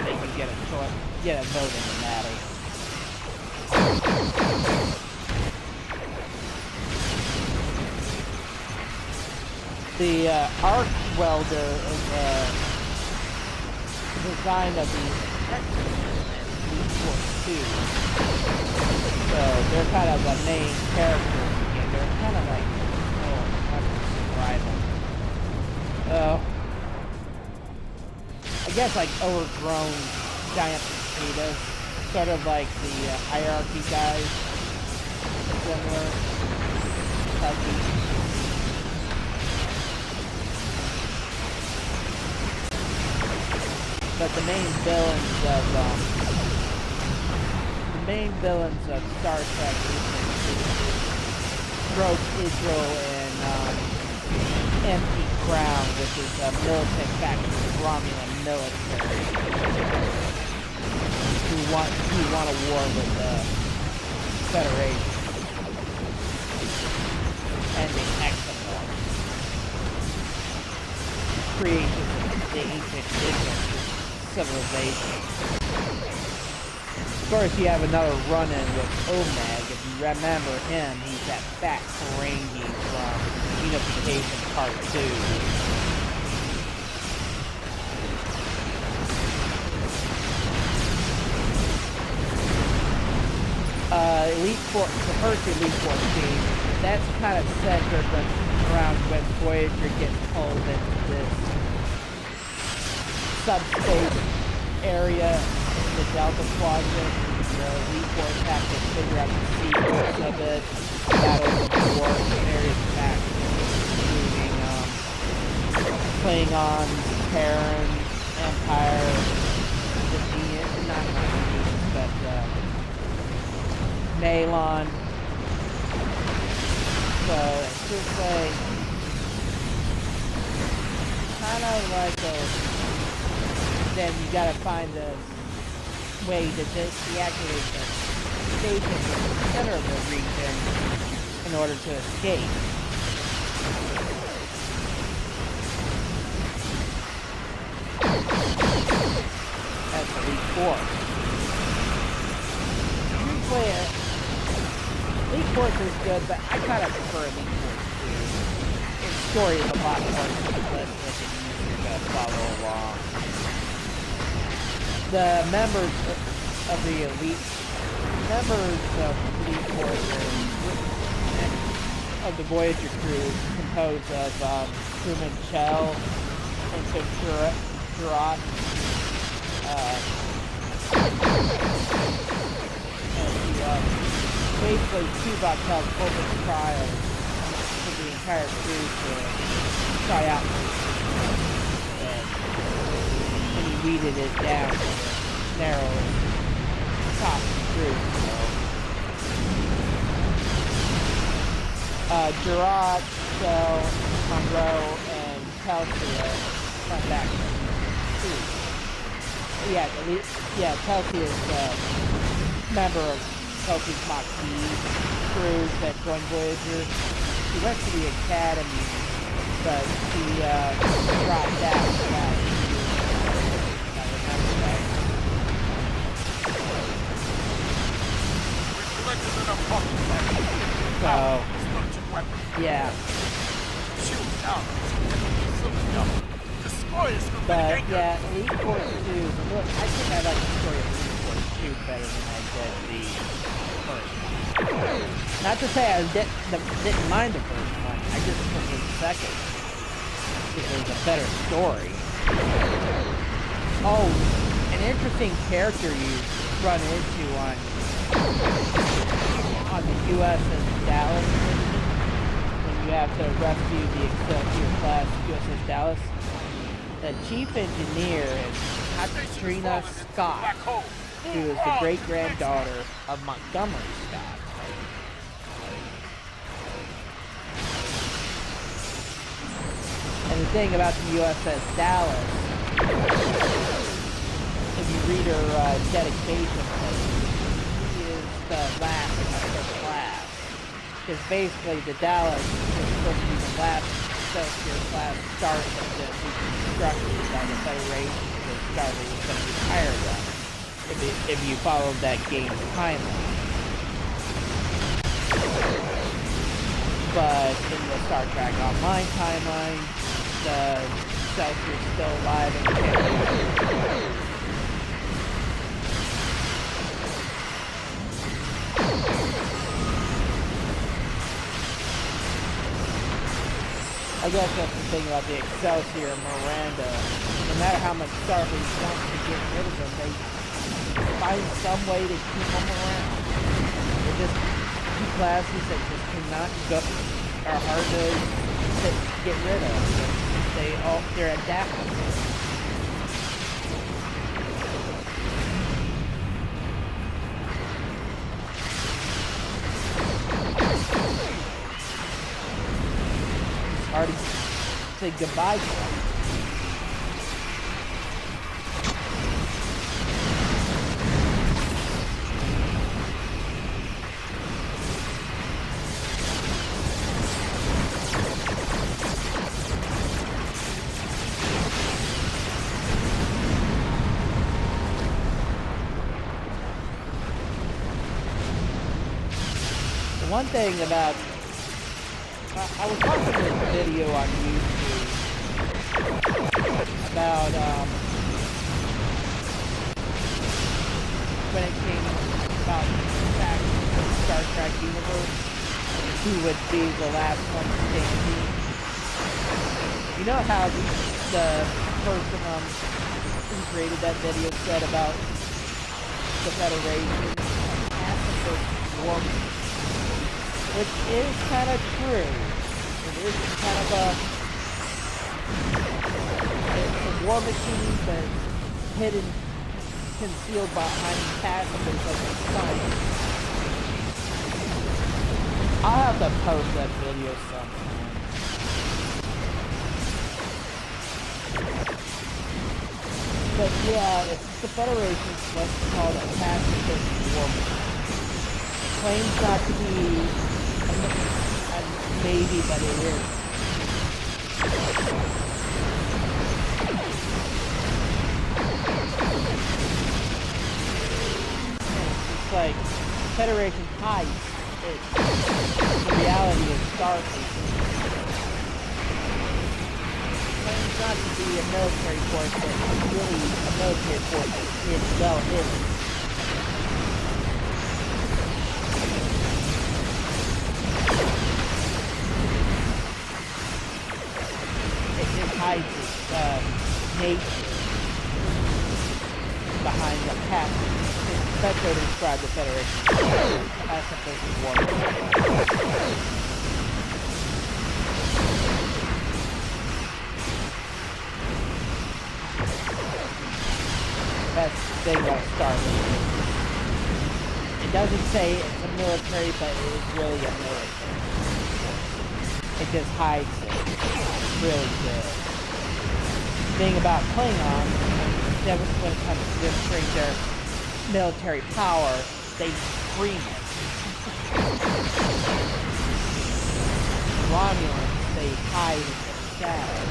They can get a vote in the matter. The arc welder is design of the Elite Force 2. So they're kind of the main characters again. They're kind of like, how to describe them? I guess like overgrown giant potatoes, sort of like the hierarchy guys, similar. But the main villains of Star Trek Rogue Israel and Empty Crown, which is a militant faction of Romulan military who want a war with the Federation, ending Exomorph, creation of the ancient Ignis civilization. Of course, you have another run-in with Omeg. If you remember him, he's that fat Ferengi from Unification Part 2. Elite Force, the first Elite Force team, that's kind of centered around when Voyager gets pulled into this subspace area in the Delta Quadrant. The Elite Force have to figure out the secrets of it, battles of the war, various factions, including Klingons, Terrans, Empire, not but Nalon. So it's just like kind of like then you gotta find a way to deactivate the station in the center of the region in order to escape. That's Elite Force. Usually Elite Force is good, but I kind of prefer Elite Force 2. Its story is a lot more simplistic and easier to follow along. The members of the Elite Force of the Voyager crew composed of Truman Chell and Jurat, basically Tuvok held open trials for the entire crew to try out, and he weeded it down to the narrowest top group. Jurat, Shell, Monroe, and Kelsia come back too. Kelsia is a member of Kelsia's Maquis crew that joined Voyager. She went to the Academy, but she dropped out last year. I remember that. So, yeah. But yeah, Elite Force 2, look, I think I like the story of Elite Force 2 better than I did the first one. Not to say I didn't mind the first one, I just preferred the second. Because it was a better story. Oh, an interesting character you run into on the USS Dallas mission, when you have to rescue the Excelsior class USS Dallas. The chief engineer is Katrina Scott, who is the great-granddaughter of Montgomery Scott. And the thing about the USS Dallas, if you read her dedication page, she is the last of her class. Because basically the Dallas is supposed to be the last Excelsior class starship that was constructed by the Federation that Starfleet was going to retire them, if you followed that game's timeline. But in the Star Trek Online timeline, the Excelsior is still alive and can't. I guess that's the thing about the Excelsior and Miranda. No matter how much Starfleet wants to get rid of them, they find some way to keep them around. They're just two classes that just cannot go, are hard to get rid of. They're adaptable. Hard to say goodbye to them. one thing about I was watching this video on YouTube about when it came about back to the Star Trek universe, who would be the last one standing. You know how the person who created that video said about the Federation pacifist woman, which is kind of true. It is kind of it's a war machine that's hidden, concealed behind pacifism and science. I'll have to post that video sometime. But yeah, it's the Federation's what's called a pacifist war machine. It claims not to be a navy, but it is. It's like Federation hides its reality of Starfleet. Claims not to be a military force, but it's really a military force that's well hidden. It just hides its nature behind the past. That's how to describe the Federation. Pacifist war. That's the thing about Starfleet. It doesn't say it's a military, but it is really a military. It just hides it. It's really good. The thing about Klingons, when it comes to demonstrating their military power, they scream it. Romulans, they hide in the shadows.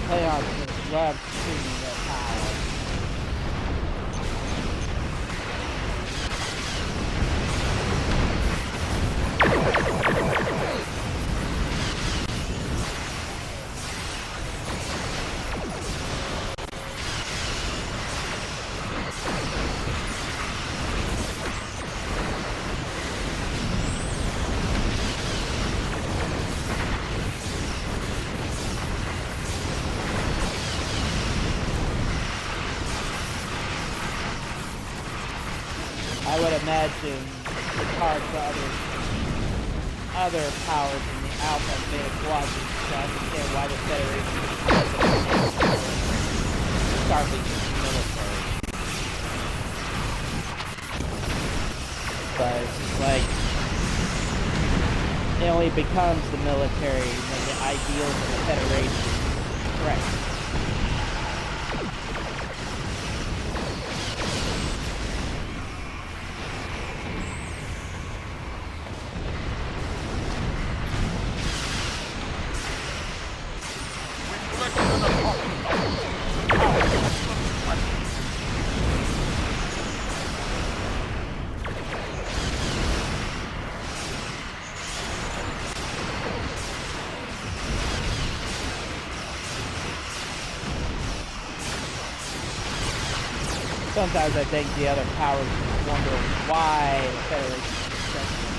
Klingons just love screaming their power. I would imagine it's hard for other powers in the Alpha and Beta Quadrants to understand why the Federation doesn't Starfleet is military. But it's just like it only becomes the military when the ideals of the Federation are correct. Sometimes I think the other powers wonder why the Federation is successful.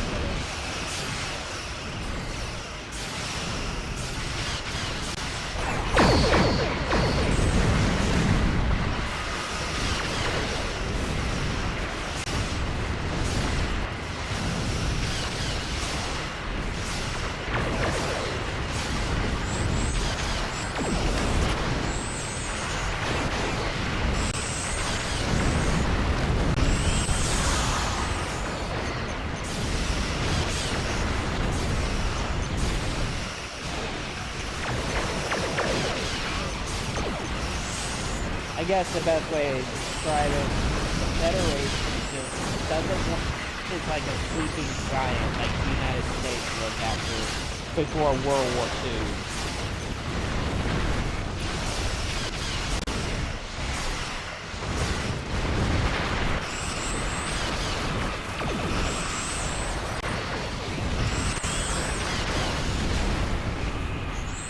I guess the best way to describe it, the Federation just doesn't want, is like a sleeping giant, like the United States was before World War II.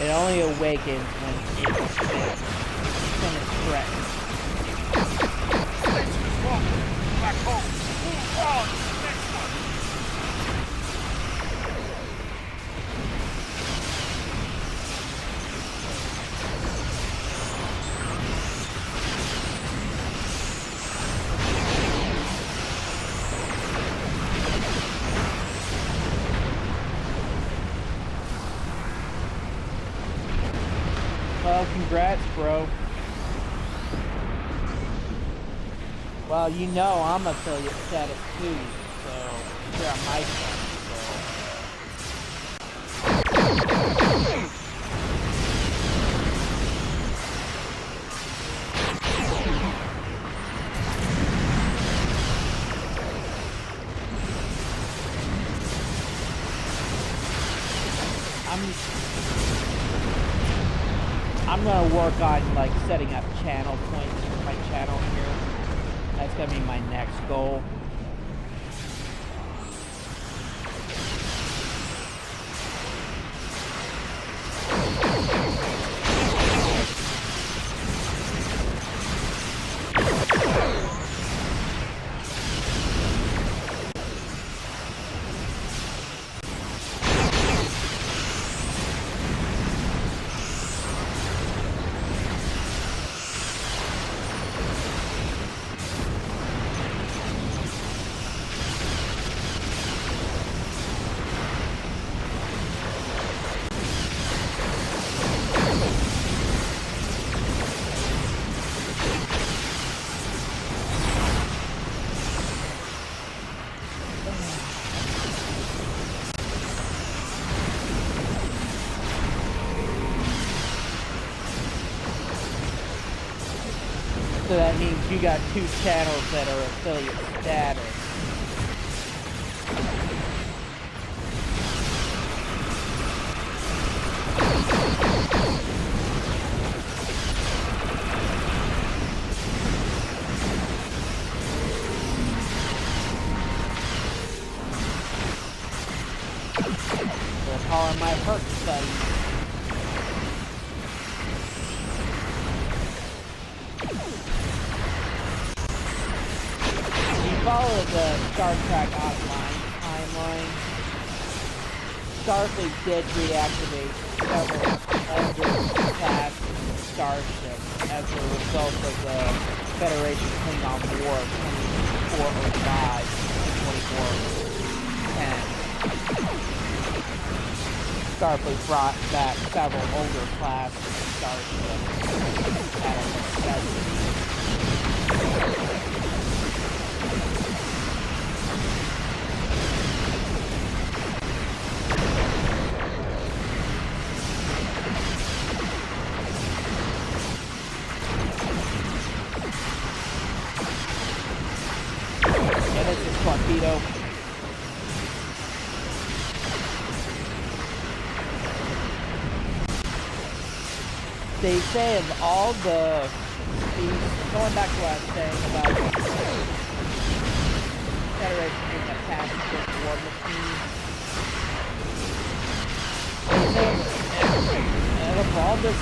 It only awakens when it's threatened. Station is wrong. Black hole. Move on to the next one. Well, congrats, bro. Well, you know I'm affiliate status too, so you're on my side, I'm gonna work on like setting up channel points for my channel here. That's gonna be my next goal. So that means you got 2 channels that are affiliate status. They're calling my perk studies. Follow the Star Trek Online timeline. Starfleet did reactivate several older class starships as a result of the Federation Klingon War of 2405 and 2410. Starfleet brought back several older class starships at a necessity. Torpedo. They say of all the going back to what I was saying about Federation being a pacifist war machine, they say of all the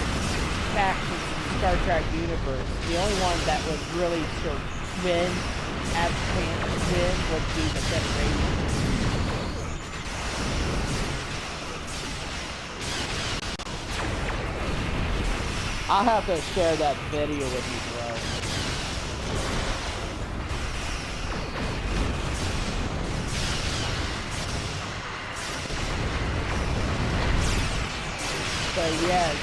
factions in the Star Trek universe, the only one that would really sort of win as chance win would be the Federation. I'll have to share that video with you, bro. So yes,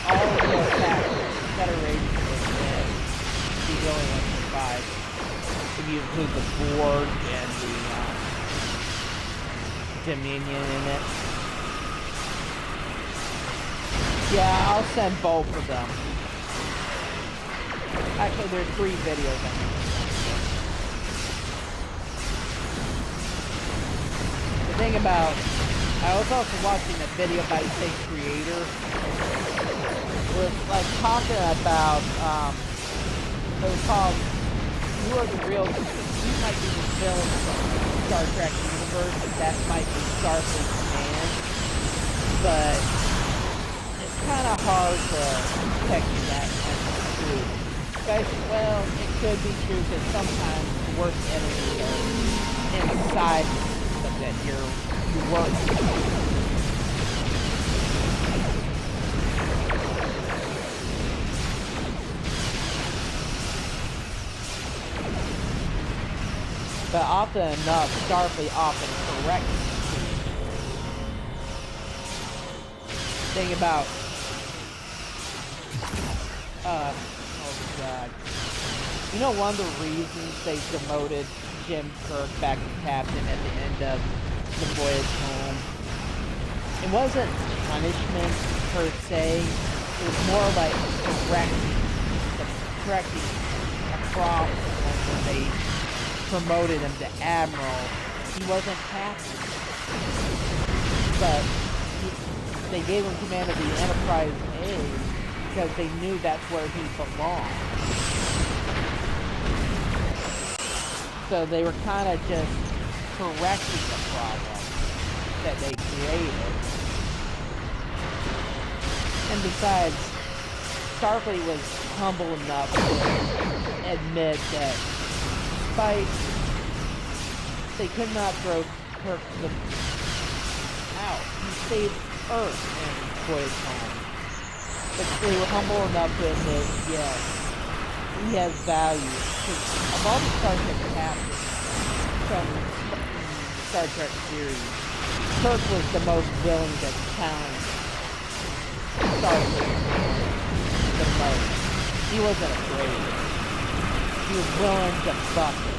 all of the factions, Federation would win. Be the only one to survive. If you include the Borg and the Dominion in it. Yeah, I'll send both of them. Actually, there's 3 videos on thing about, I was also watching a video by the same creator. Was like talking about, it was called, you are the real, you might be the villain from Star Trek universe, and that might be Starfleet Command, but it's kind of hard to detect that as true. Guys, well, it could be true because sometimes the worst enemies are inside the system that you work with. But often enough, Starfleet often corrects the thing about, oh god. You know one of the reasons they demoted Jim Kirk back to captain at the end of the voyage home? It wasn't punishment per se, it was more like correcting a problem when they promoted him to admiral. He wasn't captain, but they gave him command of the Enterprise A because they knew that's where he belonged. So they were kind of just correcting the problem that they created. And besides, Starfleet was humble enough to admit that despite they could not throw Kirk out, he saved Earth and voyage home. But they were humble enough to admit, yes, he has value. Because of all the Star Trek captains from the Star Trek series, Kirk was the most willing to challenge Starfleet the most. He wasn't afraid. He was willing to buck it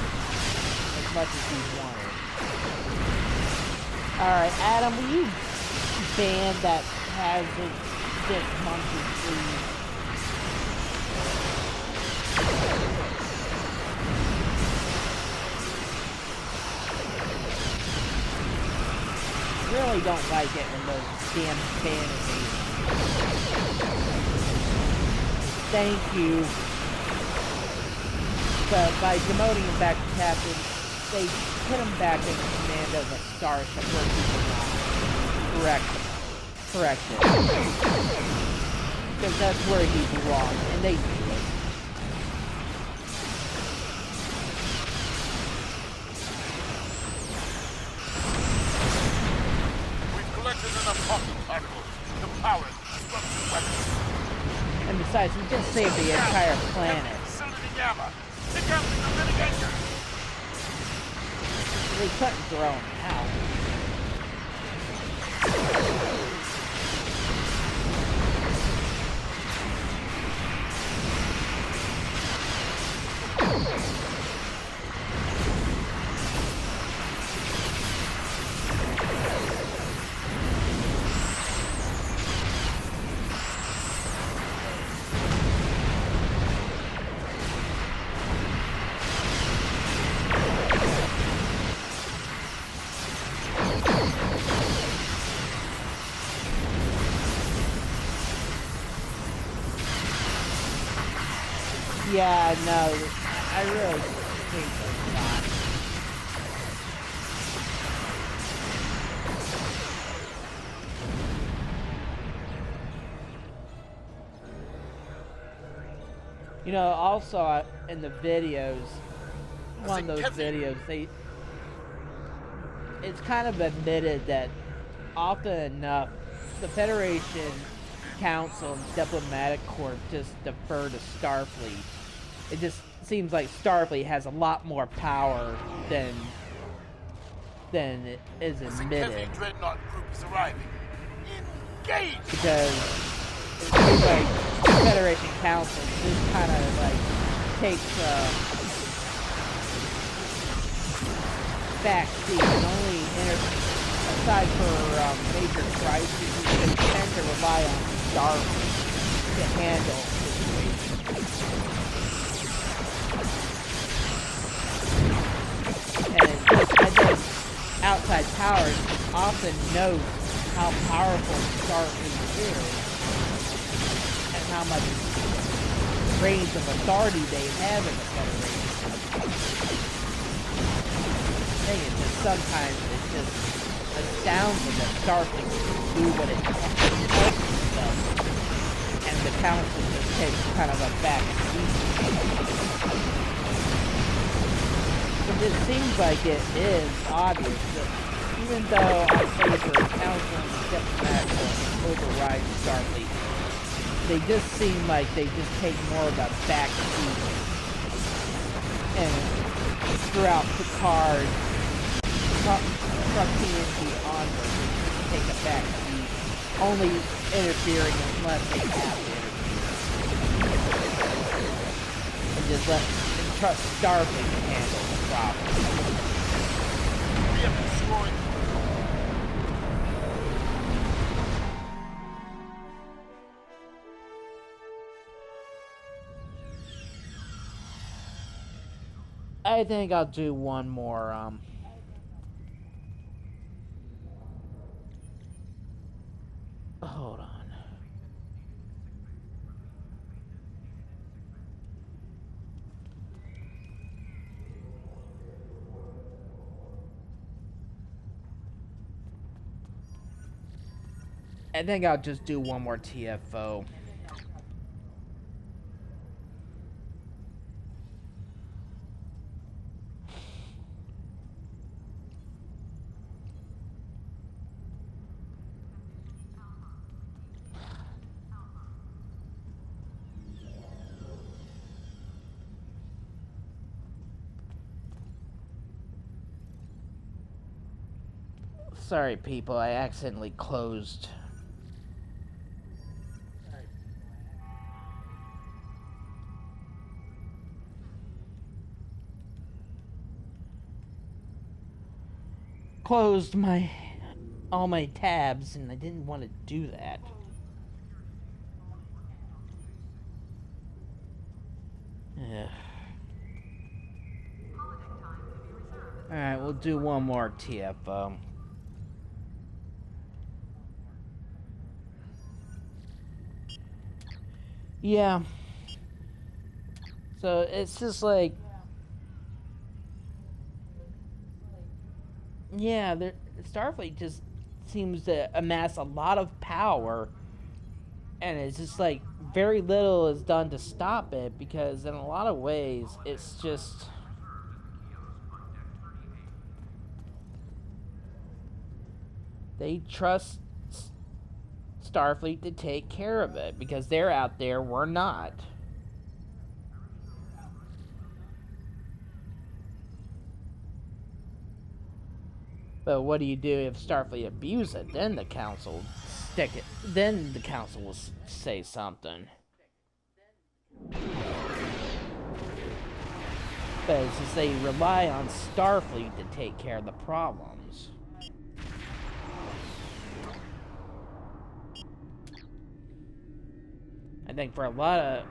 as much as he wanted. Alright, Adam, will you ban that hazard this monkey, please? Really don't like it when those damn banners. Thank you. But by demoting him back to captain, they put him back in command of a starship where he could not correct it. Because that's where he belonged, and they knew it. We've collected enough quantum particles to power destructive weapons. And besides, he just saved the entire planet. Gamma. Pick up the mitigation. They couldn't throw him out. Yeah, no, I really hate those shots. You know, also in the videos, one of those videos, it's kind of admitted that often enough, the Federation Council and Diplomatic Corps just defer to Starfleet. It just seems like Starfleet has a lot more power than it is admitted. Dreadnought group is arriving. Engage! Because it seems like the Federation Council just kind of like takes back seat and only aside for major crises, they tend to rely on Starfleet to handle situations. And it just, outside powers often know how powerful Starfleet is and how much range of authority they have in the Federation. I think it's just sometimes it just astounds them that Starfleet can do what it does, and the Council just takes kind of a back seat. It seems like it is obvious that even though on paper Council and the Diplomat will override Starfleet, they just seem like they just take more of a back seat. And throughout Picard, from TNG onward, they just take a back seat, only interfering unless they have to interfere. And just trust Starfleet to handle the problem. We have destroyed. I think I'll do one more, hold on. I think I'll just do one more TFO. Sorry, people, I accidentally closed. Closed all my tabs, and I didn't want to do that. Yeah. Alright, we'll do one more TFO. Yeah. So it's just like, yeah, Starfleet just seems to amass a lot of power, and it's just like very little is done to stop it, because in a lot of ways it's just they trust Starfleet to take care of it because they're out there, we're not. But what do you do if Starfleet abuse it? Then the Council stick it. Then the Council will say something. But it's just they rely on Starfleet to take care of the problems. I think for a lot of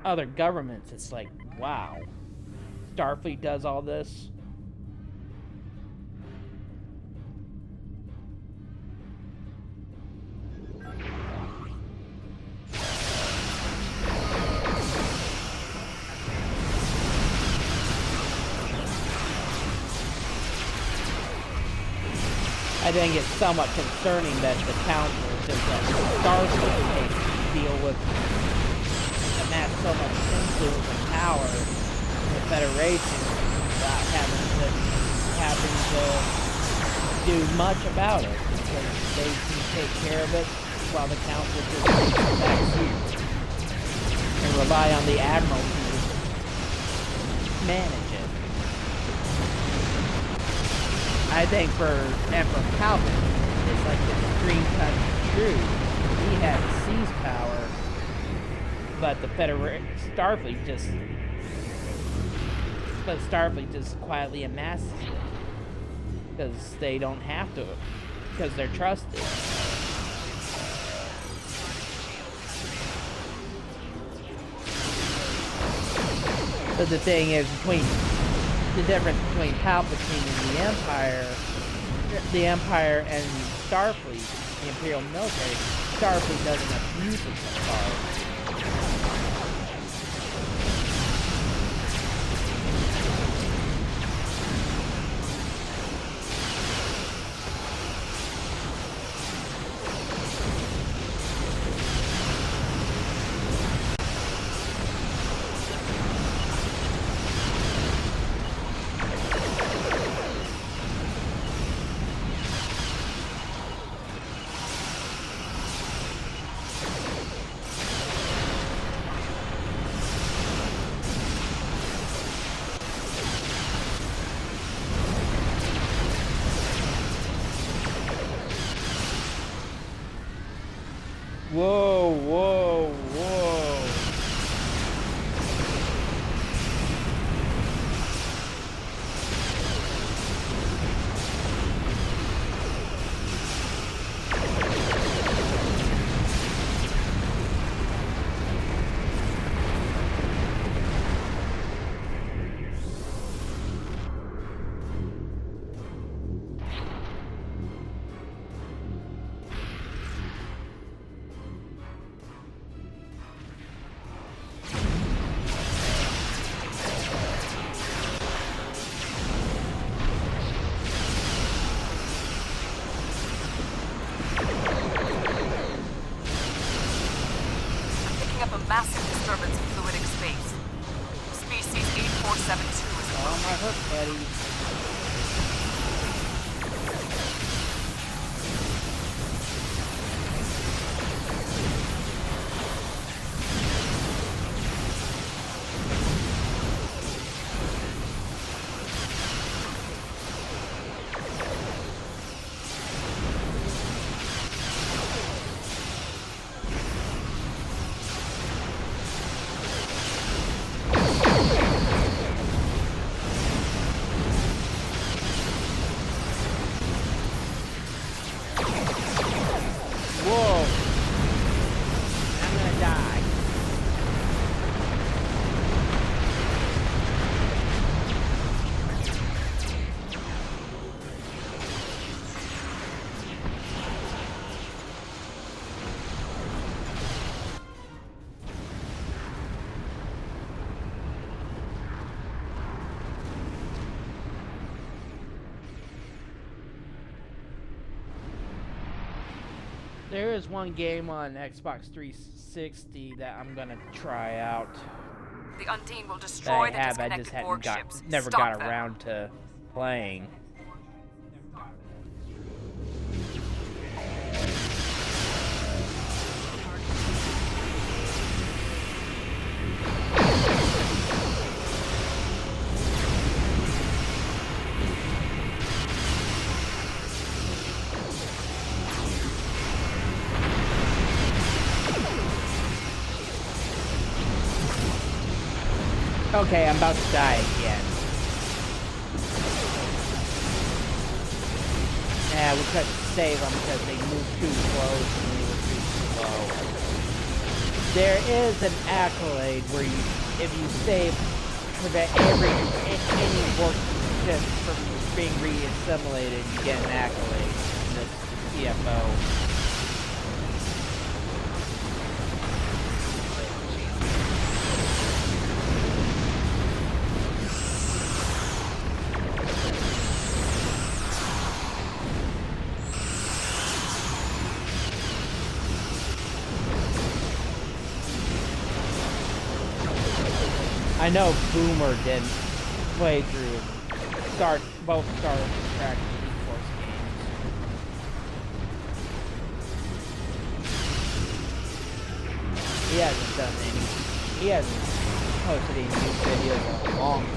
other governments, it's like, wow, Starfleet does all this. I think it's somewhat concerning that the Council just let Starfleet deal with, amass so much influence and power in the Federation without having to do much about it, because they can take care of it while the Council just takes the back seat and rely on the Admiralty to manage it. I think for Emperor Palpatine, it's like this dream come true. He had seized power, but the Starfleet just quietly amasses it because they don't have to, because they're trusted. But the thing is, between the difference between Palpatine and the Empire and Starfleet, the Imperial military. Starfleet doesn't abuse its authority. Whoa, whoa, whoa. Massive disturbance in fluidic space. Species 8472 is Oh, my hook, Eddie. Whoa! I'm gonna die. There is one game on Xbox 360 that I'm gonna try out. The Undine will That destroy I the have, I disconnected just Borg hadn't ships. never Stop got them. around to playing. Okay, I'm about to die again. Yeah, we couldn't save them because they moved too close and we were too slow. There is an accolade where you, if you save, prevent any work just from being re-assimilated, you get an accolade in this CFO. I know Boomer didn't play through both Star Trek and Force games. He hasn't posted any new videos in a long time.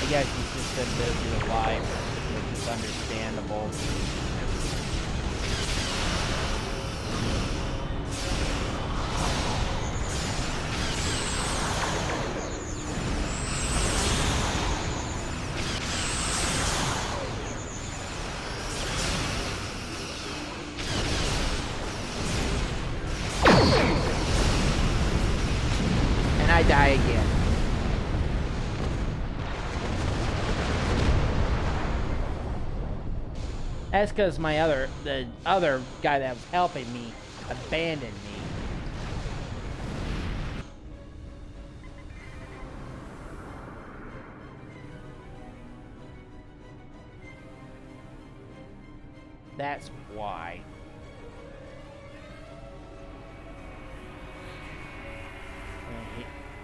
I guess he's just been busy with life, which is understandable. I die again. That's because the other guy that was helping me abandoned me. That's why.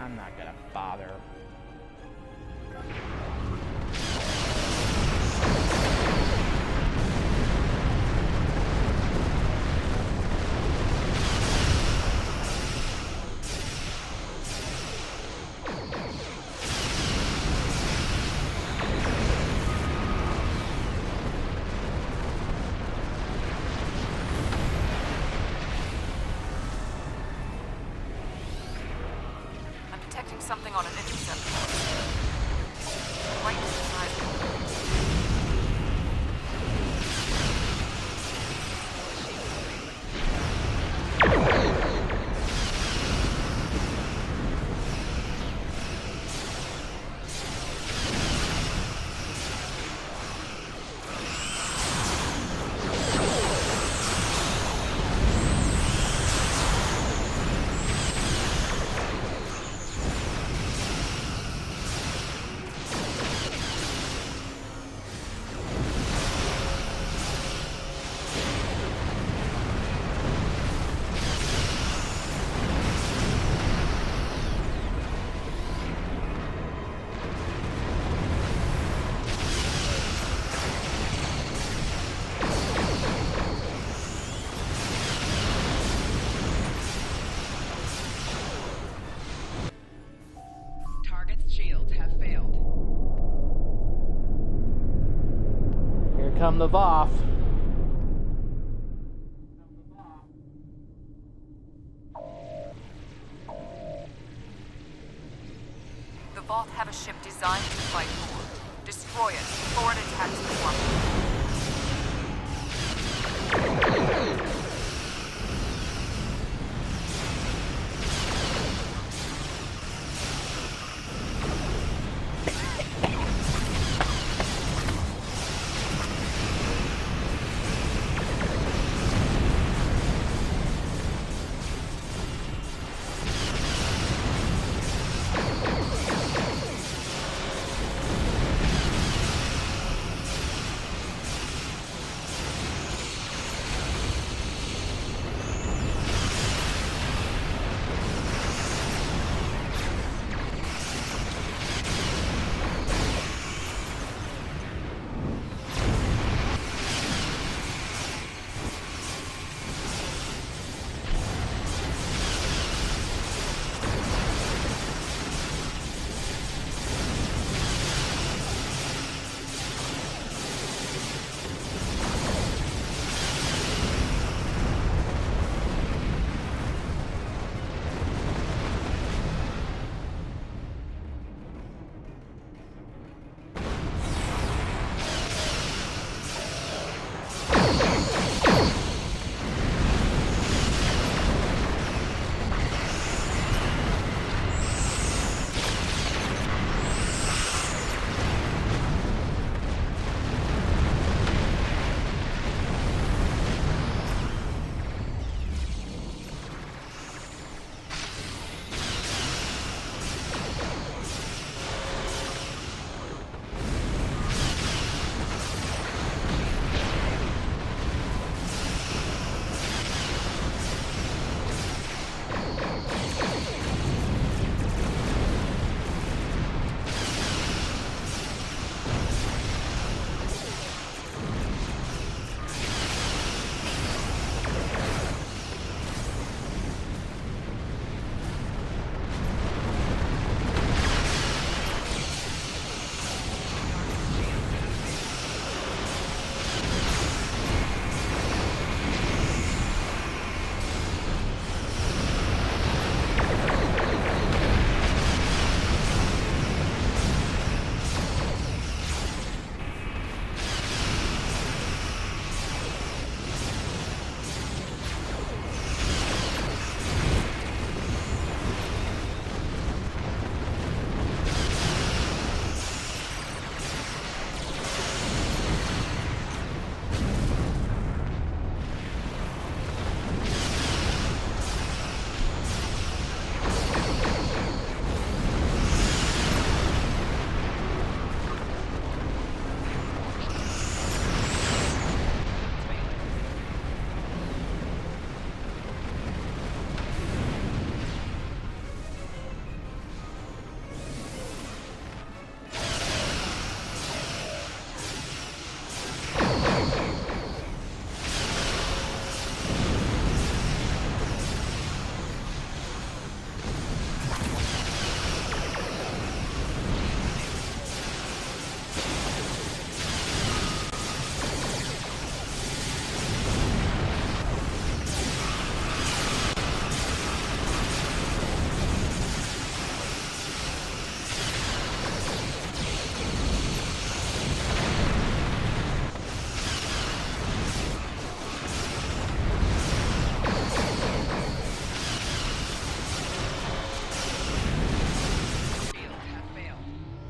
I'm not gonna bother. I'm detecting something on an intercept. Right to the horizon. Target's shields have failed. Here come the Voth. The Voth have a ship designed to fight more. Destroy it before it attacks the front.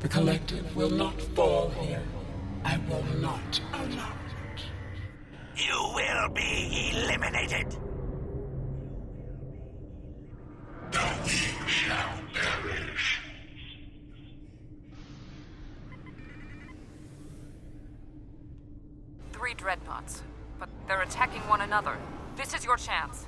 The Collective will not fall here. I will not allow it. You will be eliminated. Now we shall perish. Three dreadnoughts, but they're attacking one another. This is your chance.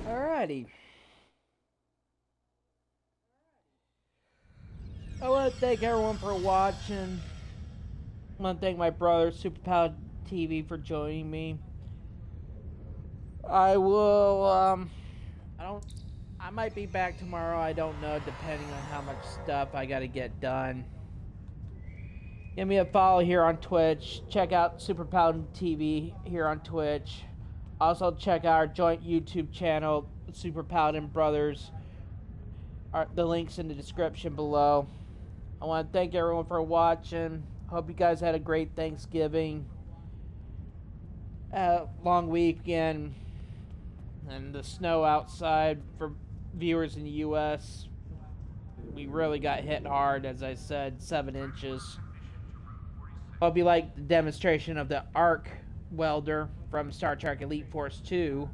Alrighty. I want to thank everyone for watching. I want to thank my brother, Superpowered TV, for joining me. I might be back tomorrow, I don't know, depending on how much stuff I gotta get done. Give me a follow here on Twitch. Check out Superpowered TV here on Twitch. Also check out our joint YouTube channel, Super Paladin Brothers. The link's in the description below. I want to thank everyone for watching. Hope you guys had a great Thanksgiving. Long weekend. And the snow outside for viewers in the US. We really got hit hard, as I said, 7 inches. Hope you liked the demonstration of the arc welder from Star Trek Elite Force 2.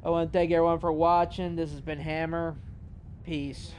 I want to thank everyone for watching. This has been Hammer. Peace.